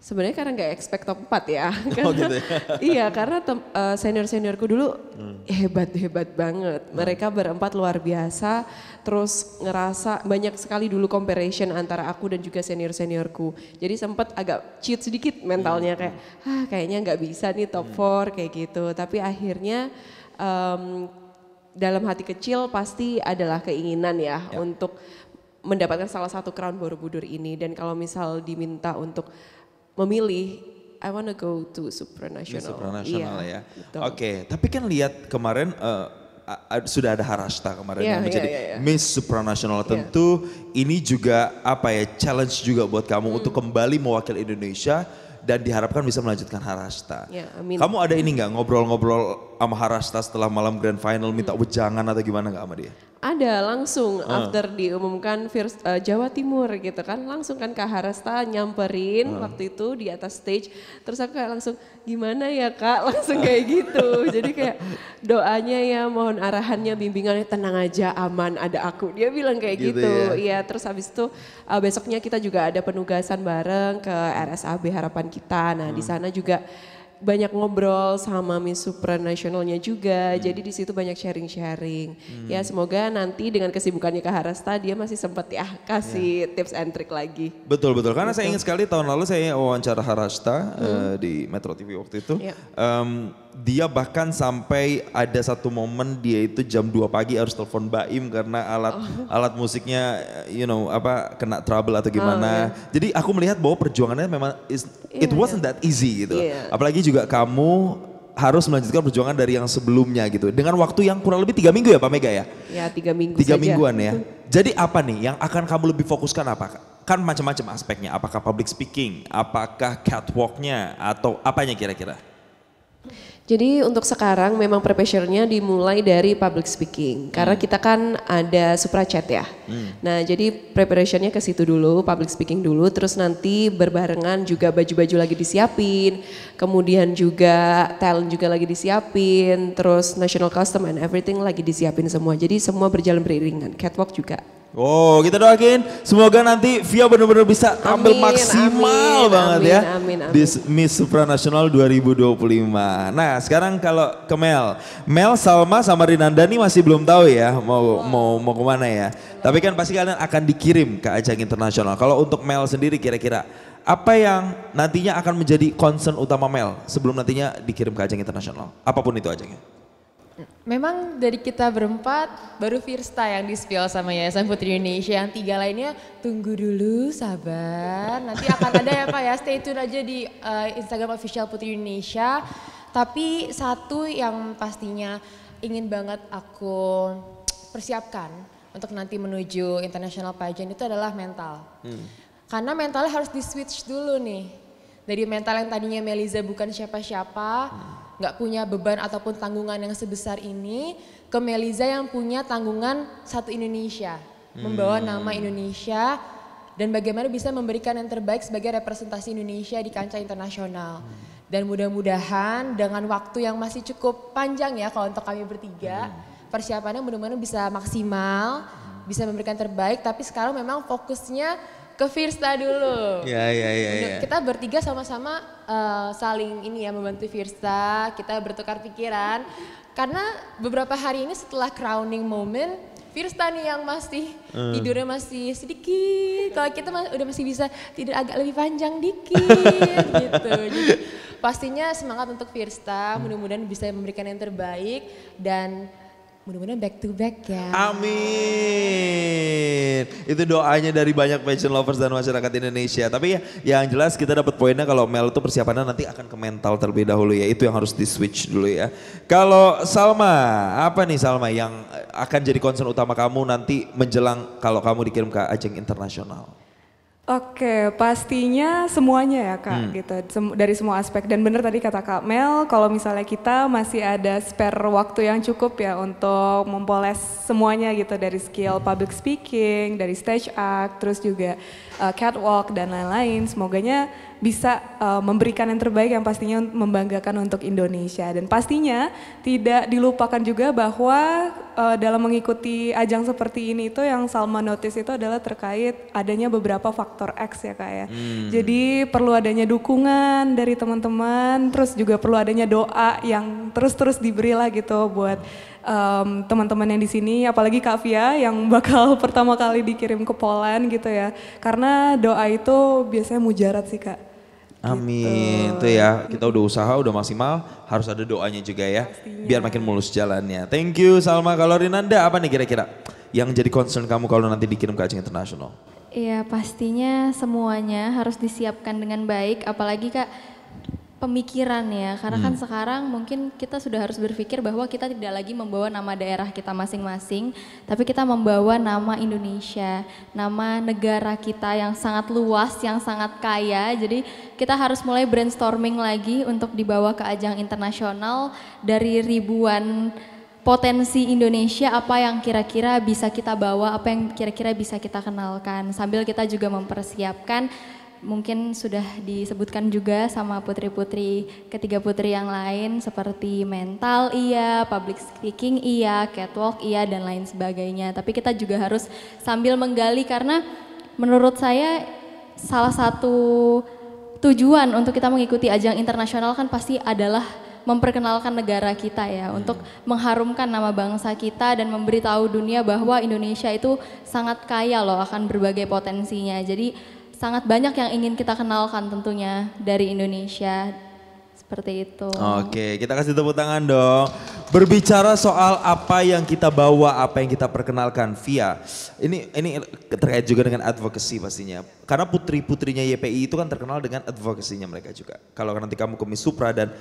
Sebenarnya karena nggak expect top 4 ya. Oh gitu ya? Iya karena senior-seniorku dulu hebat-hebat banget. Mereka berempat luar biasa, terus ngerasa banyak sekali dulu comparison antara aku dan juga senior-seniorku. Jadi sempat agak cheat sedikit mentalnya kayak, kayaknya nggak bisa nih top 4 kayak gitu. Tapi akhirnya dalam hati kecil pasti adalah keinginan ya untuk mendapatkan salah satu crown Borobudur ini. Dan kalau misal diminta untuk memilih, I wanna go to Supranational. Supranational ya. Betul. Oke, tapi kan lihat kemarin sudah ada Harashta kemarin yang menjadi Miss Supranational. Tentu ini juga apa ya, challenge juga buat kamu untuk kembali mewakili Indonesia dan diharapkan bisa melanjutkan Harashta. Amin. Kamu ada ini nggak ngobrol-ngobrol sama Harashta setelah malam grand final, minta wejangan atau gimana nggak sama dia? Ada langsung after diumumkan Jawa Timur gitu kan, langsung kan Kak Harashta nyamperin waktu itu di atas stage, terus aku kayak langsung gimana ya Kak, langsung kayak gitu. Jadi kayak doanya ya, mohon arahannya, bimbingannya, tenang aja aman ada aku, dia bilang kayak gitu. Iya terus habis itu besoknya kita juga ada penugasan bareng ke RSAB Harapan Kita. Nah di sana juga banyak ngobrol sama Miss Supranationalnya juga, jadi di situ banyak sharing-sharing. Ya semoga nanti dengan kesibukannya Kak Harashta dia masih sempat ya kasih tips and trick lagi. Betul, karena saya ingat sekali tahun lalu saya wawancara Harashta di Metro TV waktu itu. Dia bahkan sampai ada satu momen dia itu jam 2 pagi harus telepon Baim karena alat musiknya kena trouble atau gimana. Jadi aku melihat bahwa perjuangannya memang it wasn't that easy gitu. Apalagi juga kamu harus melanjutkan perjuangan dari yang sebelumnya gitu. Dengan waktu yang kurang lebih 3 minggu ya Pak Mega ya? Ya 3 minggu 3 saja. mingguan ya. Jadi apa nih yang akan kamu lebih fokuskan apa? Kan macam-macam aspeknya. Apakah public speaking, apakah catwalknya atau apanya kira-kira? Jadi untuk sekarang memang preparationnya dimulai dari public speaking. Karena kita kan ada Supra Chat ya. Nah jadi preparationnya ke situ dulu, public speaking dulu. Terus nanti berbarengan juga baju-baju lagi disiapin. Kemudian juga talent juga lagi disiapin. Terus national custom and everything lagi disiapin semua. Jadi semua berjalan beriringan, catwalk juga. Oh kita doain semoga nanti Via benar-benar bisa tampil maksimal banget ya di Miss Supranational 2025. Nah sekarang kalau ke Mel, Salma sama Rinanda nih masih belum tahu ya mau kemana ya. Tapi kan pasti kalian akan dikirim ke ajang internasional. Kalau untuk Mel sendiri kira-kira apa yang nantinya akan menjadi concern utama Mel sebelum nantinya dikirim ke ajang internasional? Apapun itu ajangnya. Memang dari kita berempat baru Firsta yang di-spill sama Yayasan Putri Indonesia, yang 3 lainnya tunggu dulu sabar, nanti akan ada ya Kak ya, stay tune aja di Instagram official Putri Indonesia. Tapi satu yang pastinya ingin banget aku persiapkan untuk nanti menuju international pageant itu adalah mental. Karena mentalnya harus di switch dulu nih. Dari mental yang tadinya Meliza bukan siapa-siapa, nggak punya beban ataupun tanggungan yang sebesar ini, ke Meliza yang punya tanggungan satu Indonesia. Membawa nama Indonesia dan bagaimana bisa memberikan yang terbaik sebagai representasi Indonesia di kancah internasional. Dan mudah-mudahan dengan waktu yang masih cukup panjang ya kalau untuk kami bertiga, persiapannya mudah-mudahan bisa maksimal, bisa memberikan terbaik, tapi sekarang memang fokusnya ke Firsta dulu. Ya. Kita bertiga sama-sama saling ini ya membantu Firsta, kita bertukar pikiran. Karena beberapa hari ini setelah crowning moment, Firsta nih yang masih tidurnya masih sedikit. Kalau kita udah masih bisa tidur agak lebih panjang dikit gitu. Jadi pastinya semangat untuk Firsta, mudah-mudahan bisa memberikan yang terbaik dan mudah-mudahan back to back ya. Amin. Itu doanya dari banyak passion lovers dan masyarakat Indonesia. Tapi ya yang jelas kita dapat poinnya kalau Mel itu persiapannya nanti akan ke mental terlebih dahulu ya. Itu yang harus di switch dulu ya. Kalau Salma, apa nih Salma yang akan jadi concern utama kamu nanti menjelang kalau kamu dikirim ke ajang internasional? Oke, pastinya semuanya ya Kak, gitu, dari semua aspek. Dan bener tadi kata Kak Mel, kalau misalnya kita masih ada spare waktu yang cukup ya untuk mempoles semuanya gitu, dari skill public speaking, dari stage act, terus juga catwalk dan lain-lain. Semoganya bisa memberikan yang terbaik yang pastinya membanggakan untuk Indonesia. Dan pastinya tidak dilupakan juga bahwa dalam mengikuti ajang seperti ini itu yang Salma notice itu adalah terkait adanya beberapa faktor X ya Kak ya. Jadi perlu adanya dukungan dari teman-teman, terus juga perlu adanya doa yang terus-terus diberilah gitu buat teman-teman yang di sini, apalagi Kak Via yang bakal pertama kali dikirim ke Poland gitu ya. Karena doa itu biasanya mujarab sih Kak. Amin, itu ya kita udah usaha, udah maksimal, harus ada doanya juga ya. Pastinya. Biar makin mulus jalannya. Thank you Salma. Kalau Rinanda apa nih kira-kira yang jadi concern kamu kalau nanti dikirim ke ajang internasional? Iya pastinya semuanya harus disiapkan dengan baik, apalagi Kak pemikiran ya, karena kan sekarang mungkin kita sudah harus berpikir bahwa kita tidak lagi membawa nama daerah kita masing-masing, tapi kita membawa nama Indonesia, nama negara kita yang sangat luas, yang sangat kaya. Jadi kita harus mulai brainstorming lagi untuk dibawa ke ajang internasional. Dari ribuan potensi Indonesia, apa yang kira-kira bisa kita bawa, apa yang kira-kira bisa kita kenalkan, sambil kita juga mempersiapkan. Mungkin sudah disebutkan juga sama putri-putri, ketiga putri yang lain seperti mental iya, public speaking iya, catwalk iya dan lain sebagainya. Tapi kita juga harus sambil menggali karena menurut saya salah satu tujuan untuk kita mengikuti ajang internasional kan pasti adalah memperkenalkan negara kita ya, untuk mengharumkan nama bangsa kita dan memberitahu dunia bahwa Indonesia itu sangat kaya loh akan berbagai potensinya. Jadi sangat banyak yang ingin kita kenalkan tentunya dari Indonesia, seperti itu. Oke, kita kasih tepuk tangan dong. Berbicara soal apa yang kita bawa, apa yang kita perkenalkan via, ini terkait juga dengan advocacy pastinya. Karena putri-putrinya YPI itu kan terkenal dengan advokasinya mereka juga. Kalau nanti kamu ke Miss Supra dan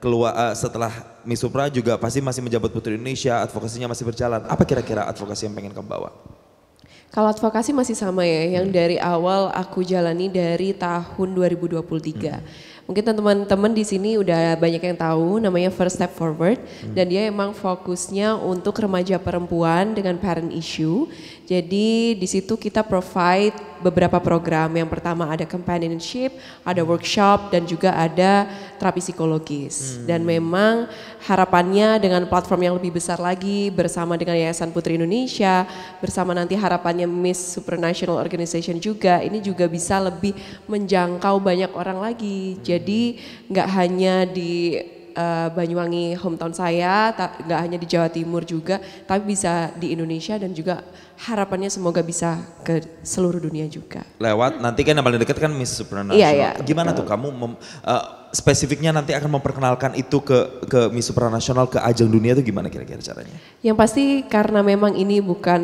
keluar setelah Miss Supra juga pasti masih menjabat Putri Indonesia, advokasinya masih berjalan. Apa kira-kira advokasi yang pengen kamu bawa? Kalau advokasi masih sama ya, yang dari awal aku jalani dari tahun 2023. Mungkin teman-teman di sini udah banyak yang tahu namanya First Step Forward dan dia emang fokusnya untuk remaja perempuan dengan parent issue. Jadi di situ kita provide beberapa program. Yang pertama ada companionship, ada workshop dan juga ada terapi psikologis. Dan memang harapannya dengan platform yang lebih besar lagi bersama dengan Yayasan Putri Indonesia, bersama nanti harapannya Miss Supranational Organization juga, ini juga bisa lebih menjangkau banyak orang lagi. Jadi nggak hanya di Banyuwangi hometown saya, nggak hanya di Jawa Timur juga, tapi bisa di Indonesia dan juga harapannya semoga bisa ke seluruh dunia juga. Lewat nanti kan yang paling dekat kan Miss Supranational. Iya. Gimana tuh kamu spesifiknya nanti akan memperkenalkan itu ke Miss Supranational ke ajang dunia itu gimana kira-kira caranya? Yang pasti karena memang ini bukan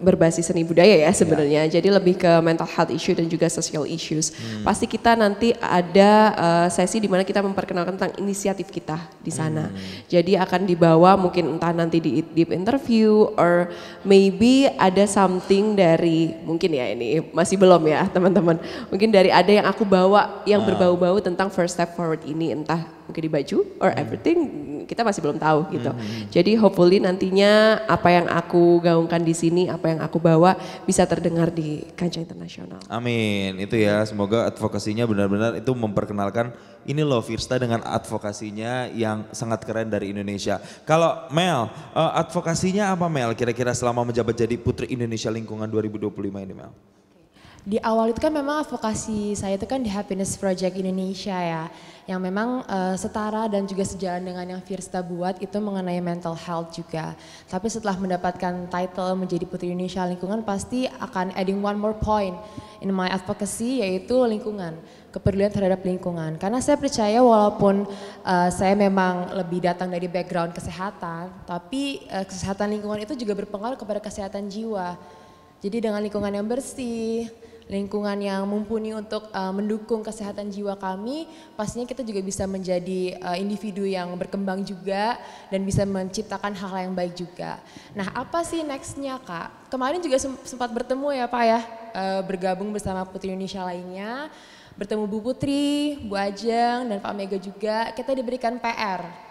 berbasis seni budaya ya sebenarnya. Jadi lebih ke mental health issue dan juga social issues. Pasti kita nanti ada sesi di mana kita memperkenalkan tentang inisiatif kita di sana. Jadi akan dibawa mungkin entah nanti di deep interview or maybe ada something dari mungkin ya ini masih belum ya teman-teman. Mungkin dari ada yang aku bawa yang berbau-bau tentang first step forward ini, entah mungkin di baju or everything, kita masih belum tahu gitu. Jadi hopefully nantinya apa yang aku gaungkan di sini, apa yang aku bawa bisa terdengar di kancah internasional. Amin, itu ya, semoga advokasinya benar-benar itu memperkenalkan ini loh Firsta dengan advokasinya yang sangat keren dari Indonesia. Kalau Mel, advokasinya apa Mel kira-kira selama menjabat jadi Putri Indonesia Lingkungan 2025 ini Mel? Di awal itu kan memang advokasi saya itu kan di Happiness Project Indonesia ya, yang memang setara dan juga sejalan dengan yang Firsta buat itu mengenai mental health juga. Tapi setelah mendapatkan title menjadi Putri Indonesia Lingkungan pasti akan adding one more point in my advocacy, yaitu lingkungan, kepedulian terhadap lingkungan. Karena saya percaya walaupun saya memang lebih datang dari background kesehatan, tapi kesehatan lingkungan itu juga berpengaruh kepada kesehatan jiwa. Jadi dengan lingkungan yang bersih, lingkungan yang mumpuni untuk mendukung kesehatan jiwa kami, pastinya kita juga bisa menjadi individu yang berkembang juga dan bisa menciptakan hal yang baik juga. Nah, apa sih nextnya Kak? Kemarin juga sempat bertemu ya Pak ya, bergabung bersama Putri Indonesia lainnya, bertemu Bu Putri, Bu Ajeng dan Pak Mega juga. Kita diberikan PR.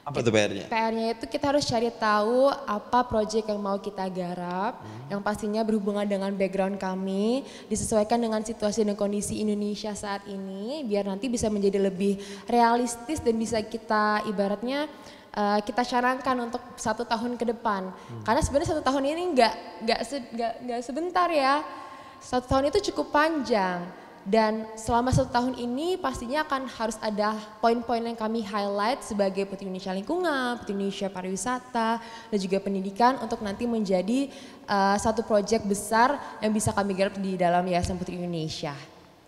Apa tuh PR-nya? PR-nya itu kita harus cari tahu apa proyek yang mau kita garap, yang pastinya berhubungan dengan background kami, disesuaikan dengan situasi dan kondisi Indonesia saat ini, biar nanti bisa menjadi lebih realistis dan bisa kita ibaratnya kita canangkan untuk 1 tahun ke depan. Karena sebenarnya 1 tahun ini nggak sebentar ya, 1 tahun itu cukup panjang. Dan selama 1 tahun ini pastinya akan harus ada poin-poin yang kami highlight sebagai Putri Indonesia Lingkungan, Putri Indonesia Pariwisata, dan juga pendidikan untuk nanti menjadi satu proyek besar yang bisa kami garap di dalam Yayasan Putri Indonesia.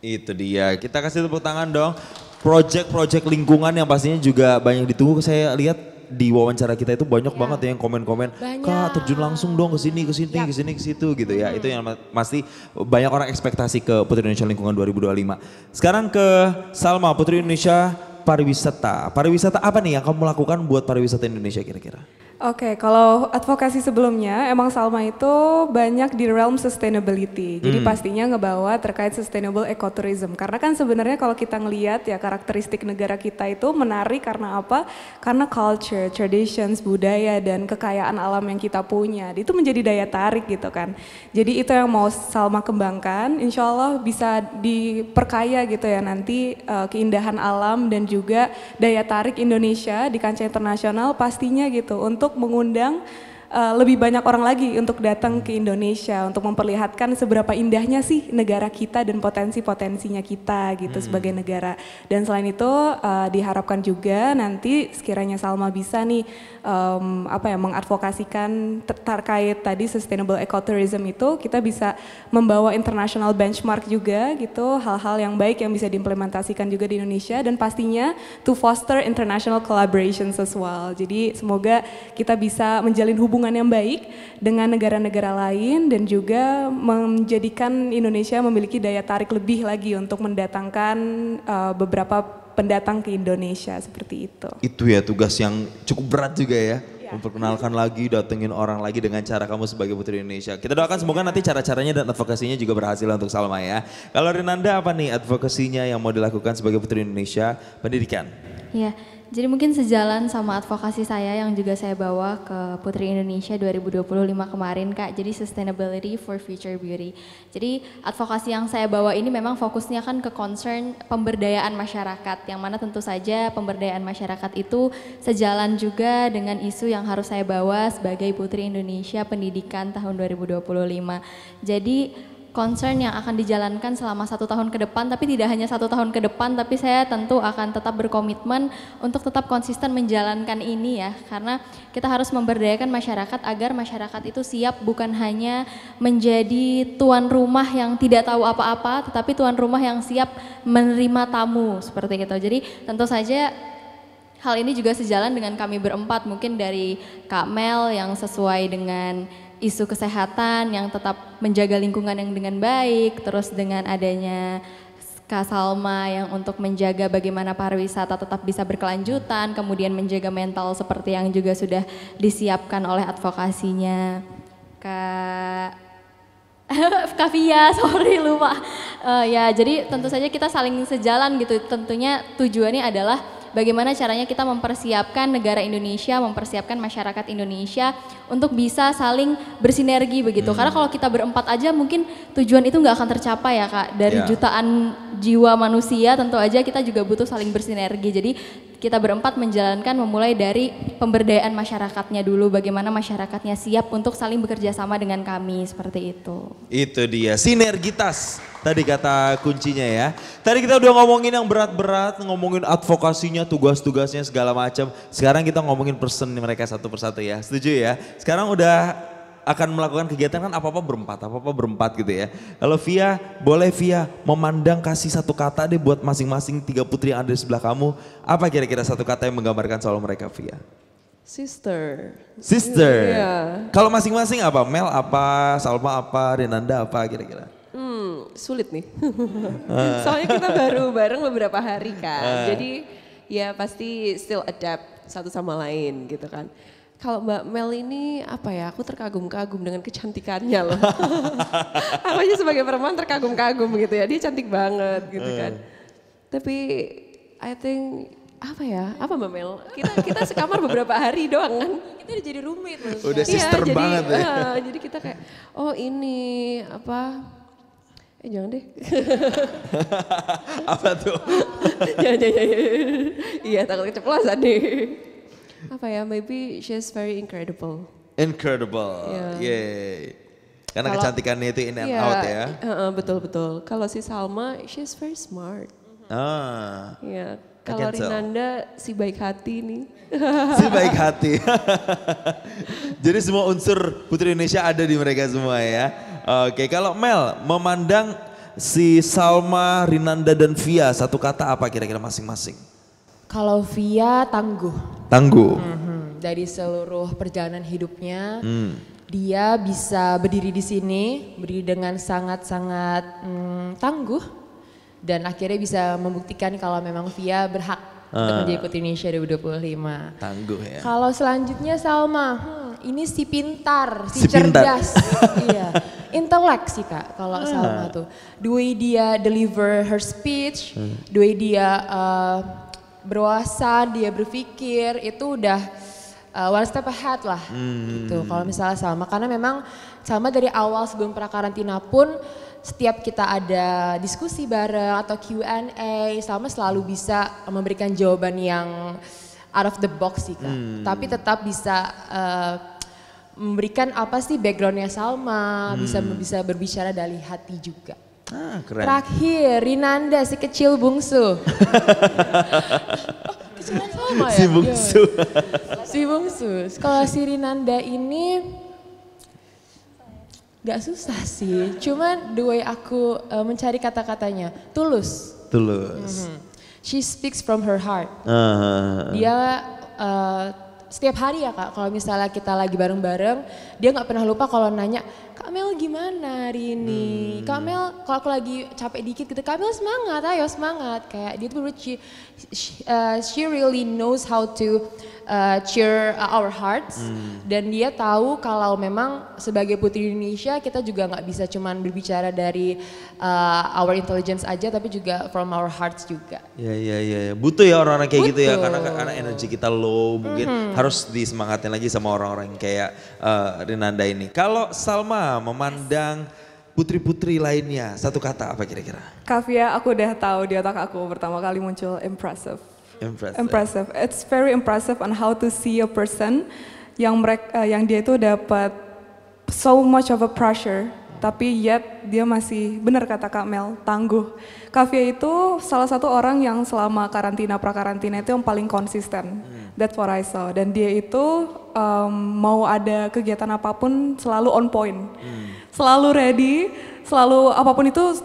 Itu dia, kita kasih tepuk tangan dong. Project-project lingkungan yang pastinya juga banyak ditunggu. Saya lihat di wawancara kita itu banyak banget ya yang komen-komen, Kak terjun langsung dong ke sini, ke situ gitu ya. Itu yang pasti banyak orang ekspektasi ke Putri Indonesia Lingkungan 2025. Sekarang ke Salma, Putri Indonesia Pariwisata. Pariwisata apa nih yang kamu lakukan buat pariwisata Indonesia kira-kira? Oke, kalau advokasi sebelumnya emang Salma itu banyak di realm sustainability. Jadi pastinya ngebawa terkait sustainable ecotourism. Karena kan sebenarnya kalau kita ngelihat ya karakteristik negara kita itu menarik karena apa? Karena culture, traditions, budaya dan kekayaan alam yang kita punya. Itu menjadi daya tarik gitu kan. Jadi itu yang mau Salma kembangkan. Insya Allah bisa diperkaya gitu ya nanti keindahan alam dan juga daya tarik Indonesia di kancah internasional pastinya gitu untuk mengundang lebih banyak orang lagi untuk datang ke Indonesia untuk memperlihatkan seberapa indahnya sih negara kita dan potensi-potensinya kita gitu sebagai negara. Dan selain itu diharapkan juga nanti sekiranya Salma bisa nih mengadvokasikan terkait tadi sustainable ecotourism itu, kita bisa membawa international benchmark juga gitu, hal-hal yang baik yang bisa diimplementasikan juga di Indonesia dan pastinya to foster international collaborations as well. Jadi semoga kita bisa menjalin hubungan yang baik dengan negara-negara lain dan juga menjadikan Indonesia memiliki daya tarik lebih lagi untuk mendatangkan beberapa pendatang ke Indonesia seperti itu. Itu ya tugas yang cukup berat juga ya. Memperkenalkan lagi, datengin orang lagi dengan cara kamu sebagai Putri Indonesia. Kita doakan semoga nanti cara-caranya dan advokasinya juga berhasil untuk Salma ya. Kalau Rinanda apa nih advokasinya yang mau dilakukan sebagai Putri Indonesia pendidikan? Ya, jadi mungkin sejalan sama advokasi saya yang juga saya bawa ke Putri Indonesia 2025 kemarin Kak, jadi Sustainability for Future Beauty. Jadi advokasi yang saya bawa ini memang fokusnya kan ke concern pemberdayaan masyarakat, yang mana tentu saja pemberdayaan masyarakat itu sejalan juga dengan isu yang harus saya bawa sebagai Putri Indonesia Pendidikan tahun 2025. Jadi concern yang akan dijalankan selama 1 tahun ke depan, tapi tidak hanya 1 tahun ke depan, tapi saya tentu akan tetap berkomitmen untuk tetap konsisten menjalankan ini ya, karena kita harus memberdayakan masyarakat agar masyarakat itu siap bukan hanya menjadi tuan rumah yang tidak tahu apa-apa, tetapi tuan rumah yang siap menerima tamu seperti itu. Jadi tentu saja hal ini juga sejalan dengan kami berempat, mungkin dari Kak Mel yang sesuai dengan isu kesehatan yang tetap menjaga lingkungan yang dengan baik, terus dengan adanya Kak Salma yang untuk menjaga bagaimana pariwisata tetap bisa berkelanjutan, kemudian menjaga mental seperti yang juga sudah disiapkan oleh advokasinya. Kak Via, sorry lupa. Ya jadi tentu saja kita saling sejalan gitu, tentunya tujuannya adalah bagaimana caranya kita mempersiapkan negara Indonesia, mempersiapkan masyarakat Indonesia untuk bisa saling bersinergi begitu. Karena kalau kita berempat aja mungkin tujuan itu nggak akan tercapai ya Kak. Dari jutaan jiwa manusia tentu aja kita juga butuh saling bersinergi. Jadi kita berempat menjalankan memulai dari pemberdayaan masyarakatnya dulu, bagaimana masyarakatnya siap untuk saling bekerja sama dengan kami, seperti itu. Itu dia, sinergitas tadi kata kuncinya ya. Tadi kita udah ngomongin yang berat-berat, ngomongin advokasinya, tugas-tugasnya segala macam. Sekarang kita ngomongin person mereka satu persatu ya, setuju ya? Sekarang udah akan melakukan kegiatan kan apa-apa berempat gitu ya. Kalau Via, boleh Via memandang kasih satu kata deh buat masing-masing 3 putri yang ada di sebelah kamu. Apa kira-kira satu kata yang menggambarkan soal mereka Via? Sister. Sister. Kalau masing-masing apa? Mel apa, Salma apa, Rinanda apa kira-kira? Sulit nih. Soalnya kita baru bareng beberapa hari kan. Jadi ya pasti still adapt satu sama lain gitu kan. Kalau Mbak Mel ini apa ya, aku terkagum-kagum dengan kecantikannya loh. Aku aja sebagai perempuan terkagum-kagum gitu ya, dia cantik banget gitu kan. Tapi I think apa Mbak Mel, kita sekamar beberapa hari doang kan. Kita udah jadi roommate loh. Udah sister banget ya. Jadi kita kayak, oh ini apa, jangan deh. Apa tuh? Jangan. Iya takut keceplosan deh. Apa ya, maybe she's very incredible. Incredible, yay. Karena kecantikannya itu in and out ya. Betul. Kalau si Salma, she's very smart. Ya, kalau Rinanda si baik hati nih. Si baik hati. Jadi semua unsur Putri Indonesia ada di mereka semua ya. Oke, kalau Mel memandang si Salma, Rinanda dan Via, satu kata apa kira-kira masing-masing? Kalau Via tangguh. Tangguh. Dari seluruh perjalanan hidupnya, dia bisa berdiri di sini, berdiri dengan sangat-sangat tangguh, dan akhirnya bisa membuktikan kalau memang Via berhak untuk menjadi Putri Indonesia 2025. Tangguh ya. Kalau selanjutnya Salma, ini si pintar, si cerdas, iya, intelek sih Kak. Kalau Salma tuh, the way dia deliver her speech, the way dia berwawasan, dia berpikir itu udah one step ahead lah gitu. Kalau misalnya Salma, karena memang Salma dari awal sebelum prakarantina pun setiap kita ada diskusi bareng atau Q&A, Salma selalu bisa memberikan jawaban yang out of the box sih Kak. Tapi tetap bisa memberikan apa sih backgroundnya Salma, bisa berbicara dari hati juga. Keren. Terakhir, Rinanda si kecil bungsu. Kecilan Salma ya? Si bungsu. Si bungsu. Kalau si Rinanda ini gak susah sih. Cuman the way aku mencari kata-katanya, tulus. Tulus. She speaks from her heart. Dia setiap hari ya Kak, kalau misalnya kita lagi bareng-bareng, dia gak pernah lupa kalau nanya, Kak Mel gimana hari ini? Kak Mel, kalau aku lagi capek dikit gitu, Kak Mel semangat, ayo semangat. Kayak dia tuh she really knows how to cheer our hearts. Dan dia tahu kalau memang sebagai Putri Indonesia kita juga nggak bisa cuman berbicara dari our intelligence aja, tapi juga from our hearts juga. Iya. Butuh ya orang-orang kayak gitu ya, karena energi kita low, mungkin harus disemangatin lagi sama orang-orang kayak Rinanda ini. Kalau Salma memandang putri-putri lainnya, satu kata apa kira-kira? Kak Via, aku udah tahu di otak aku pertama kali muncul impressive. It's very impressive on how to see a person yang dia itu dapat so much of a pressure, tapi yet dia masih, benar kata Kak Mel, tangguh. Kak Via itu salah satu orang yang selama prakarantina itu yang paling konsisten. That's what I saw. Dan dia itu mau ada kegiatan apapun selalu on point, selalu ready, selalu apapun itu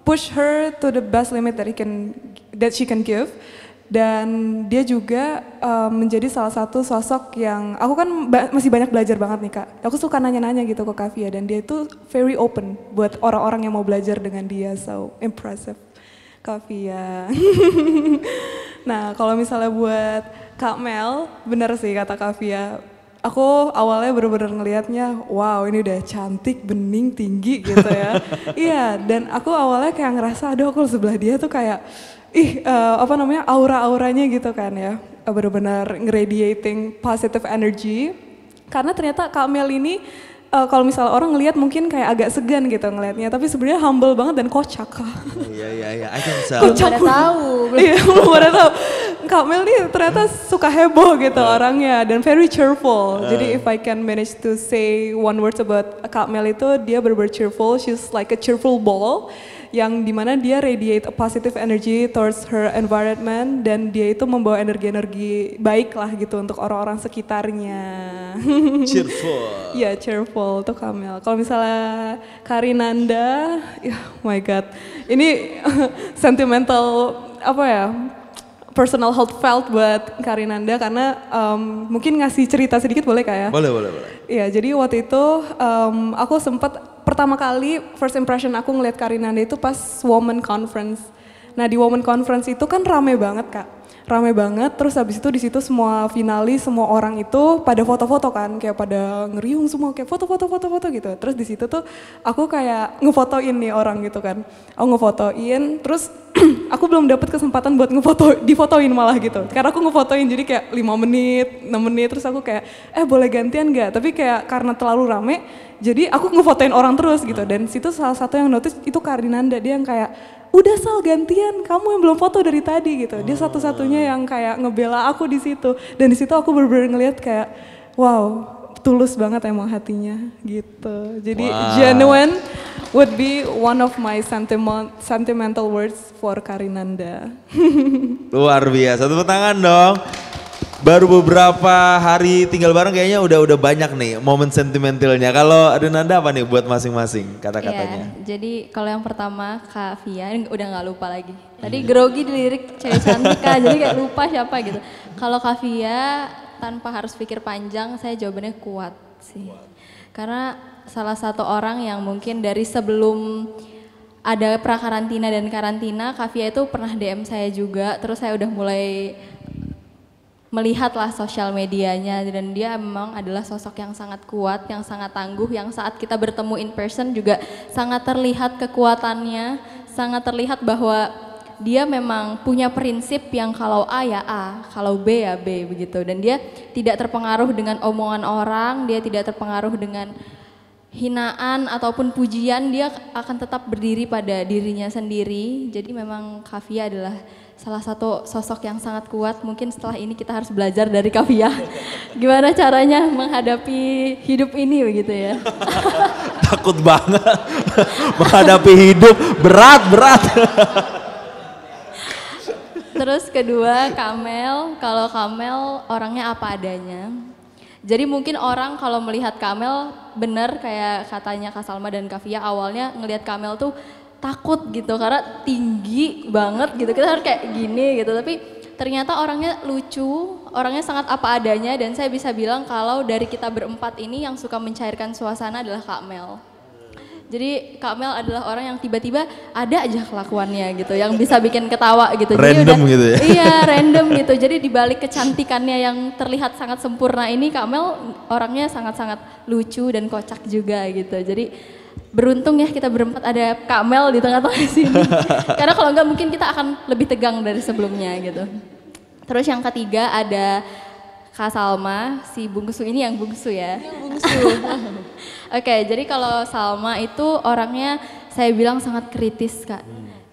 push her to the best limit that she can give. Dan dia juga menjadi salah satu sosok yang, aku kan masih banyak belajar banget nih Kak. Aku suka nanya-nanya gitu ke Kavia dan dia itu very open buat orang-orang yang mau belajar dengan dia, so impressive Kavia. Nah kalau misalnya buat Kak Mel, bener sih kata Kavia. Aku awalnya bener-bener ngelihatnya, wow ini udah cantik, bening, tinggi gitu ya. Iya, dan aku awalnya kayak ngerasa, aduh aku sebelah dia tuh kayak, aura-auranya gitu kan ya. Bener-bener ngeradiating positive energy. Karena ternyata Kak Mel ini, kalau misalnya orang ngelihat mungkin kayak agak segan gitu ngelihatnya, tapi sebenarnya humble banget dan kocak. Iya, I can tell. Belum pada tahu. Iya, belum pada tahu. Kak Mel nih ternyata suka heboh gitu orangnya dan very cheerful. Jadi if I can manage to say one word about Kak Mel itu, dia benar-benar cheerful. She's like a cheerful ball yang dimana dia radiate a positive energy towards her environment dan dia itu membawa energi-energi baik lah gitu untuk orang-orang sekitarnya. Cheerful. Iya cheerful tuh Kak Mel. Kalau misalnya Karinanda, oh my god, ini sentimental personal heartfelt buat Karinanda karena mungkin ngasih cerita sedikit boleh Kak ya? Boleh. Iya, jadi waktu itu aku sempat pertama kali first impression aku ngeliat Karinanda itu pas Women Conference. Nah di Women Conference itu kan rame banget Kak, rame banget. Terus habis itu di situ semua finalis, semua orang itu pada foto-foto kan, kayak pada ngeriung semua kayak foto-foto gitu. Terus di situ tuh aku kayak ngefotoin nih orang gitu kan, aku ngefotoin. Terus aku belum dapet kesempatan buat difotoin malah gitu. Karena aku ngefotoin jadi kayak 5 menit, 6 menit. Terus aku kayak boleh gantian gak? Tapi kayak karena terlalu rame, jadi aku ngefotoin orang terus gitu. Dan situ salah satu yang notice itu Karinanda, dia yang kayak udah Sal gantian, kamu yang belum foto dari tadi gitu. Dia satu-satunya yang kayak ngebela aku di situ. Dan di situ aku bener-bener ngeliat kayak wow, tulus banget emang hatinya gitu. Jadi genuine would be one of my sentimental words for Karinanda. Luar biasa, tepuk tangan dong. Baru beberapa hari tinggal bareng kayaknya udah banyak nih momen sentimentalnya. Kalau ada Nanda apa nih buat masing-masing kata-katanya? Iya, jadi kalau yang pertama Kak Via, ini udah gak lupa lagi. Tadi grogi dilirik cewek cantik Kak, jadi kayak lupa siapa gitu. Kalau Kak Via tanpa harus pikir panjang, saya jawabannya kuat sih. Karena salah satu orang yang mungkin dari sebelum ada pra-karantina dan karantina, Kak Via itu pernah DM saya juga, terus saya udah mulai melihatlah sosial medianya dan dia memang adalah sosok yang sangat kuat, yang sangat tangguh, yang saat kita bertemu in person juga sangat terlihat kekuatannya, sangat terlihat bahwa dia memang punya prinsip yang kalau A ya A, kalau B ya B begitu. Dan dia tidak terpengaruh dengan omongan orang, dia tidak terpengaruh dengan hinaan ataupun pujian, dia akan tetap berdiri pada dirinya sendiri. Jadi memang Kak Via adalah salah satu sosok yang sangat kuat. Mungkin setelah ini kita harus belajar dari Kak Via gimana caranya menghadapi hidup ini begitu ya. Takut banget menghadapi hidup, berat. Terus kedua Kamel, kalau Kamel orangnya apa adanya. Jadi mungkin orang kalau melihat Kamel benar kayak katanya Kak Salma dan Kak Via awalnya ngelihat Kamel tuh takut gitu karena tinggi banget gitu, kita harus kayak gini gitu, tapi ternyata orangnya lucu, orangnya sangat apa adanya. Dan saya bisa bilang kalau dari kita berempat ini yang suka mencairkan suasana adalah Kak Mel. Jadi Kak Mel adalah orang yang tiba-tiba ada aja kelakuannya gitu, yang bisa bikin ketawa gitu. Random jadi gitu ya? Iya random gitu, jadi dibalik kecantikannya yang terlihat sangat sempurna ini, Kak Mel orangnya sangat-sangat lucu dan kocak juga gitu. Jadi beruntung ya kita berempat ada Kak Mel di tengah-tengah sini. Karena kalau enggak mungkin kita akan lebih tegang dari sebelumnya gitu. Terus yang ketiga ada Kak Salma, si bungsu ini yang bungsu ya. Yang bungsu. Oke, jadi kalau Salma itu orangnya saya bilang sangat kritis Kak.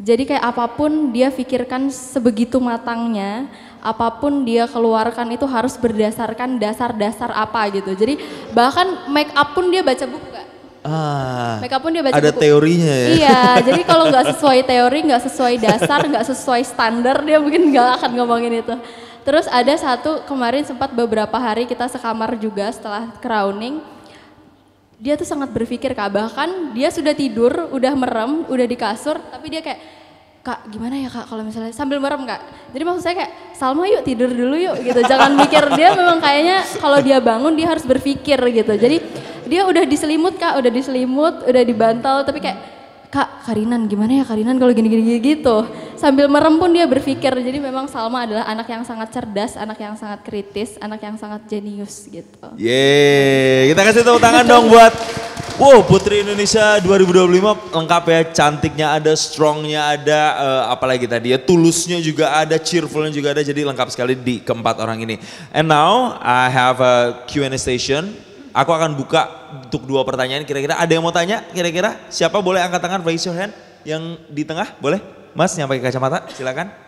Jadi kayak apapun dia pikirkan sebegitu matangnya, apapun dia keluarkan itu harus berdasarkan dasar-dasar apa gitu. Jadi bahkan make up pun dia baca buku Kak. Make up pun dia baca ada buku. Teorinya ya? Iya, jadi kalau nggak sesuai teori, nggak sesuai dasar, nggak sesuai standar, dia mungkin nggak akan ngomongin itu. Terus ada satu kemarin sempat beberapa hari kita sekamar juga setelah crowning. Dia tuh sangat berpikir Kak, bahkan dia sudah tidur, udah merem, udah di kasur, tapi dia kayak Kak gimana ya Kak kalau misalnya sambil merem Kak. Jadi maksud saya kayak Salma yuk tidur dulu yuk gitu. Jangan mikir, dia memang kayaknya kalau dia bangun dia harus berpikir gitu. Jadi dia udah diselimut Kak, udah diselimut, udah dibantal tapi kayak Kak Karinan gimana ya Karinan kalau gini-gini gitu. Sambil merem pun dia berpikir. Jadi memang Salma adalah anak yang sangat cerdas, anak yang sangat kritis, anak yang sangat jenius gitu. Yeay, kita kasih tepuk tangan dong buat Putri Indonesia 2025 lengkap ya, cantiknya ada, strongnya ada, apalagi tadi ya, tulusnya juga ada, cheerfulnya juga ada, jadi lengkap sekali di keempat orang ini. And now I have a Q&A station, aku akan buka untuk 2 pertanyaan, kira-kira ada yang mau tanya, kira-kira siapa boleh angkat tangan, raise your hand, yang di tengah boleh, Mas yang pakai kacamata silakan.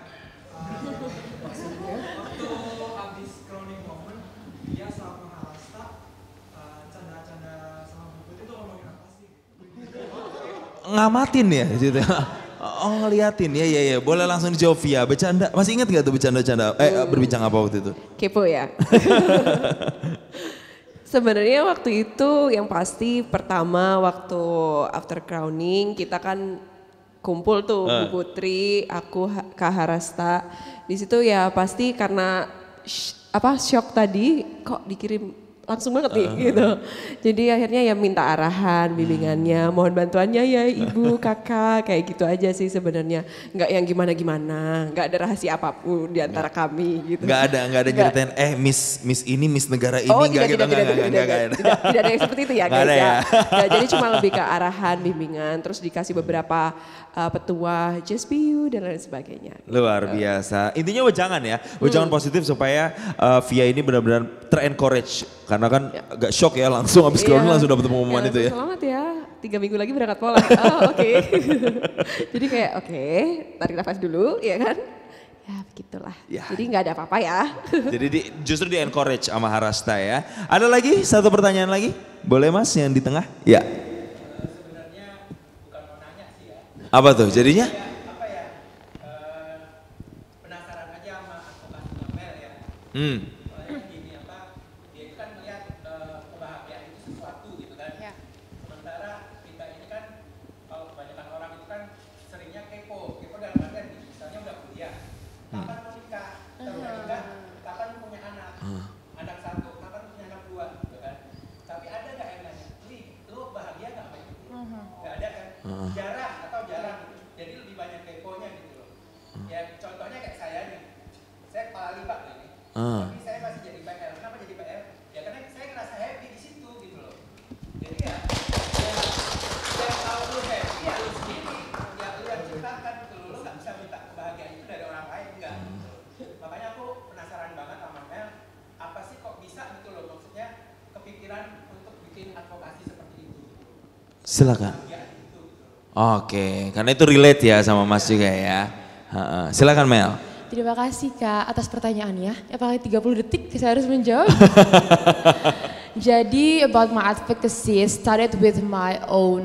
Ngamatin ya gitu. Oh ngeliatin, ya boleh langsung dijawab via bercanda. Masih ingat gak tuh bercanda-canda, berbincang apa waktu itu? Kepo ya. Sebenarnya waktu itu yang pasti pertama waktu after crowning kita kan kumpul tuh Bu Putri, aku, Kak Harasta. Di situ ya pasti karena shock tadi kok dikirim langsung banget nih gitu. Jadi akhirnya ya minta arahan, bimbingannya, mohon bantuannya ya Ibu, Kakak, kayak gitu aja sih sebenarnya. Enggak yang gimana-gimana, enggak ada rahasia apapun di antara kami gitu. Enggak ada nyeritain Miss ini, Miss negara ini, tidak ada yang seperti itu ya guys ya. Ya. Nah, jadi cuma lebih ke arahan, bimbingan, terus dikasih beberapa petua, just be you dan lain sebagainya. Luar biasa. Intinya wejangan ya, wejangan positif supaya Via ini benar-benar ter-encourage. Karena kan agak shock ya, langsung habis crowning langsung dapat pengumuman itu ya. Selamat ya, 3 minggu lagi berangkat pola. Oh oke. Jadi kayak oke, tarik nafas dulu ya kan. Ya begitulah, Ya. jadi nggak ada apa-apa ya. Jadi justru di-encourage sama Harasta ya. Ada lagi satu pertanyaan lagi? Boleh Mas yang di tengah? Ya. Sebenarnya bukan mau nanya sih ya. Apa tuh jadinya? Apa ya, penasaran aja sama advokasinya Mel ya. Soalnya gini dia itu kan melihat kebahagiaan itu sesuatu gitu kan. Sementara kita ini kan kalau kebanyakan orang itu kan seringnya kepo dalam artian misalnya udah kuliah, kapan mau nikah, udah nikah, kapan punya anak, anak 1, kapan punya anak 2 gitu kan. Tapi ada nggak yang nanya, lu bahagia nggak sama itu? Nggak ada kan? Jarang gitu. Jadi lebih banyak keponya gitu loh. Ya contohnya kayak saya nih, saya kepala lipat ini. Tapi saya masih jadi PR. Kenapa jadi PR? Ya karena saya ngerasa happy di situ gitu loh. Jadi ya kalau lu happy ya lu sendiri, ya lu yang ciptakan gitu loh. Lu nggak bisa minta kebahagiaan itu dari orang lain, enggak. Makanya aku penasaran banget sama Mel, apa sih kok bisa gitu loh, maksudnya kepikiran untuk bikin advokasi seperti itu. Silakan. Oke, karena itu relate ya sama Mas juga ya. Silakan Mel. Terima kasih Kak atas pertanyaannya. Apalagi 30 detik saya harus menjawab. Jadi about my advocacy started with my own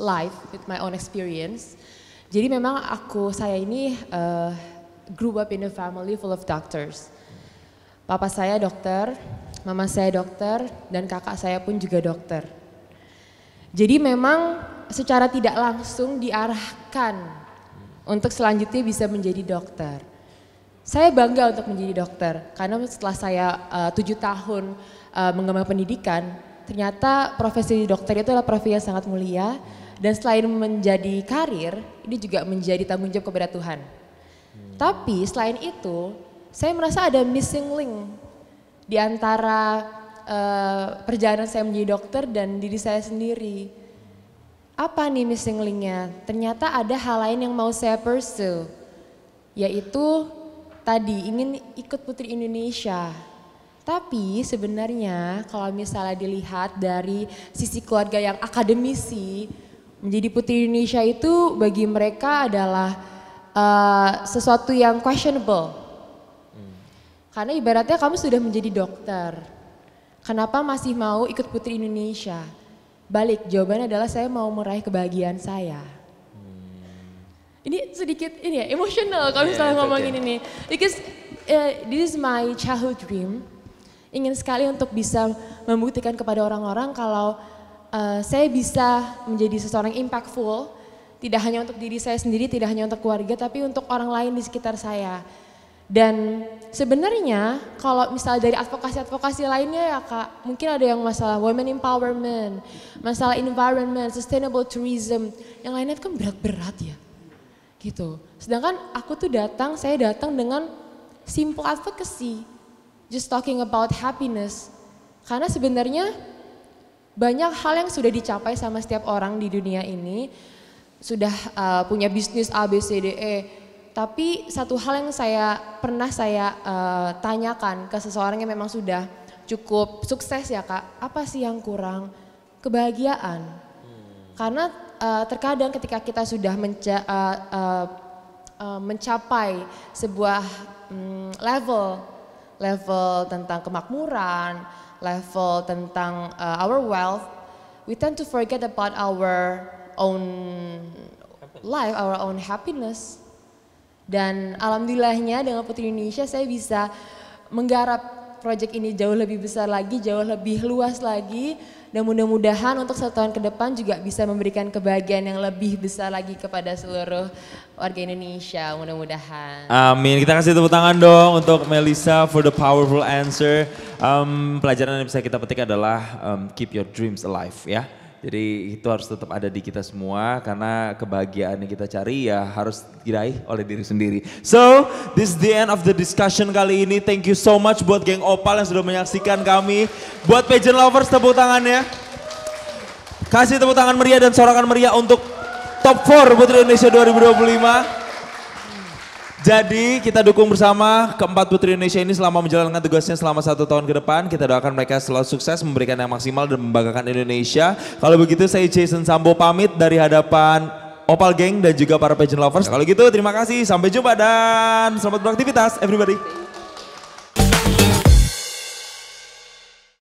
life, with my own experience. Jadi memang saya ini grew up in a family full of doctors. Papa saya dokter, mama saya dokter, dan kakak saya pun juga dokter. Jadi memang secara tidak langsung diarahkan untuk selanjutnya bisa menjadi dokter. Saya bangga untuk menjadi dokter karena setelah saya 7 tahun mengembangkan pendidikan, ternyata profesi dokter itu adalah profesi yang sangat mulia dan selain menjadi karir, ini juga menjadi tanggung jawab kepada Tuhan. Tapi selain itu, saya merasa ada missing link di antara perjalanan saya menjadi dokter dan diri saya sendiri. Apa nih missing linknya? Ternyata ada hal lain yang mau saya pursue, yaitu tadi ingin ikut Putri Indonesia. Tapi sebenarnya kalau misalnya dilihat dari sisi keluarga yang akademisi, menjadi Putri Indonesia itu bagi mereka adalah sesuatu yang questionable. Karena ibaratnya kamu sudah menjadi dokter, kenapa masih mau ikut Putri Indonesia? Balik, jawabannya adalah saya mau meraih kebahagiaan saya. Ini sedikit emosional kalau misalnya ngomongin ini. Because this is my childhood dream. Ingin sekali untuk bisa membuktikan kepada orang-orang kalau saya bisa menjadi seseorang impactful Tidak hanya untuk diri saya sendiri, tidak hanya untuk keluarga, tapi untuk orang lain di sekitar saya. Dan sebenarnya kalau misalnya dari advokasi-advokasi lainnya ya Kak, mungkin ada yang masalah women empowerment, masalah environment, sustainable tourism, yang lainnya itu kan berat-berat ya. Gitu. Sedangkan saya datang dengan simple advocacy, just talking about happiness. Karena sebenarnya banyak hal yang sudah dicapai sama setiap orang di dunia ini, sudah punya bisnis A, B, C, D, E. Tapi satu hal yang pernah saya tanyakan ke seseorang yang memang sudah cukup sukses ya Kak, apa sih yang kurang? Kebahagiaan. Karena terkadang ketika kita sudah mencapai sebuah level tentang kemakmuran, level tentang our wealth, we tend to forget about our own life, our own happiness. Dan alhamdulillahnya dengan Putri Indonesia saya bisa menggarap proyek ini jauh lebih besar lagi, jauh lebih luas lagi. Dan mudah-mudahan untuk 1 tahun ke depan juga bisa memberikan kebahagiaan yang lebih besar lagi kepada seluruh warga Indonesia, mudah-mudahan. Amin, kita kasih tepuk tangan dong untuk Melissa for the powerful answer. Pelajaran yang bisa kita petik adalah keep your dreams alive ya. Jadi itu harus tetap ada di kita semua karena kebahagiaan yang kita cari ya harus diraih oleh diri sendiri. So, this is the end of the discussion kali ini. Thank you so much buat geng Opal yang sudah menyaksikan kami. Buat pageant lovers tepuk tangannya. Kasih tepuk tangan meriah dan sorakan meriah untuk Top 4 Putri Indonesia 2025. Jadi kita dukung bersama keempat Putri Indonesia ini selama menjalankan tugasnya selama 1 tahun ke depan. Kita doakan mereka selalu sukses, memberikan yang maksimal dan membanggakan Indonesia. Kalau begitu saya Jason Sambo pamit dari hadapan Opal Gang dan juga para pageant lovers. Kalau gitu terima kasih, sampai jumpa dan selamat beraktivitas everybody.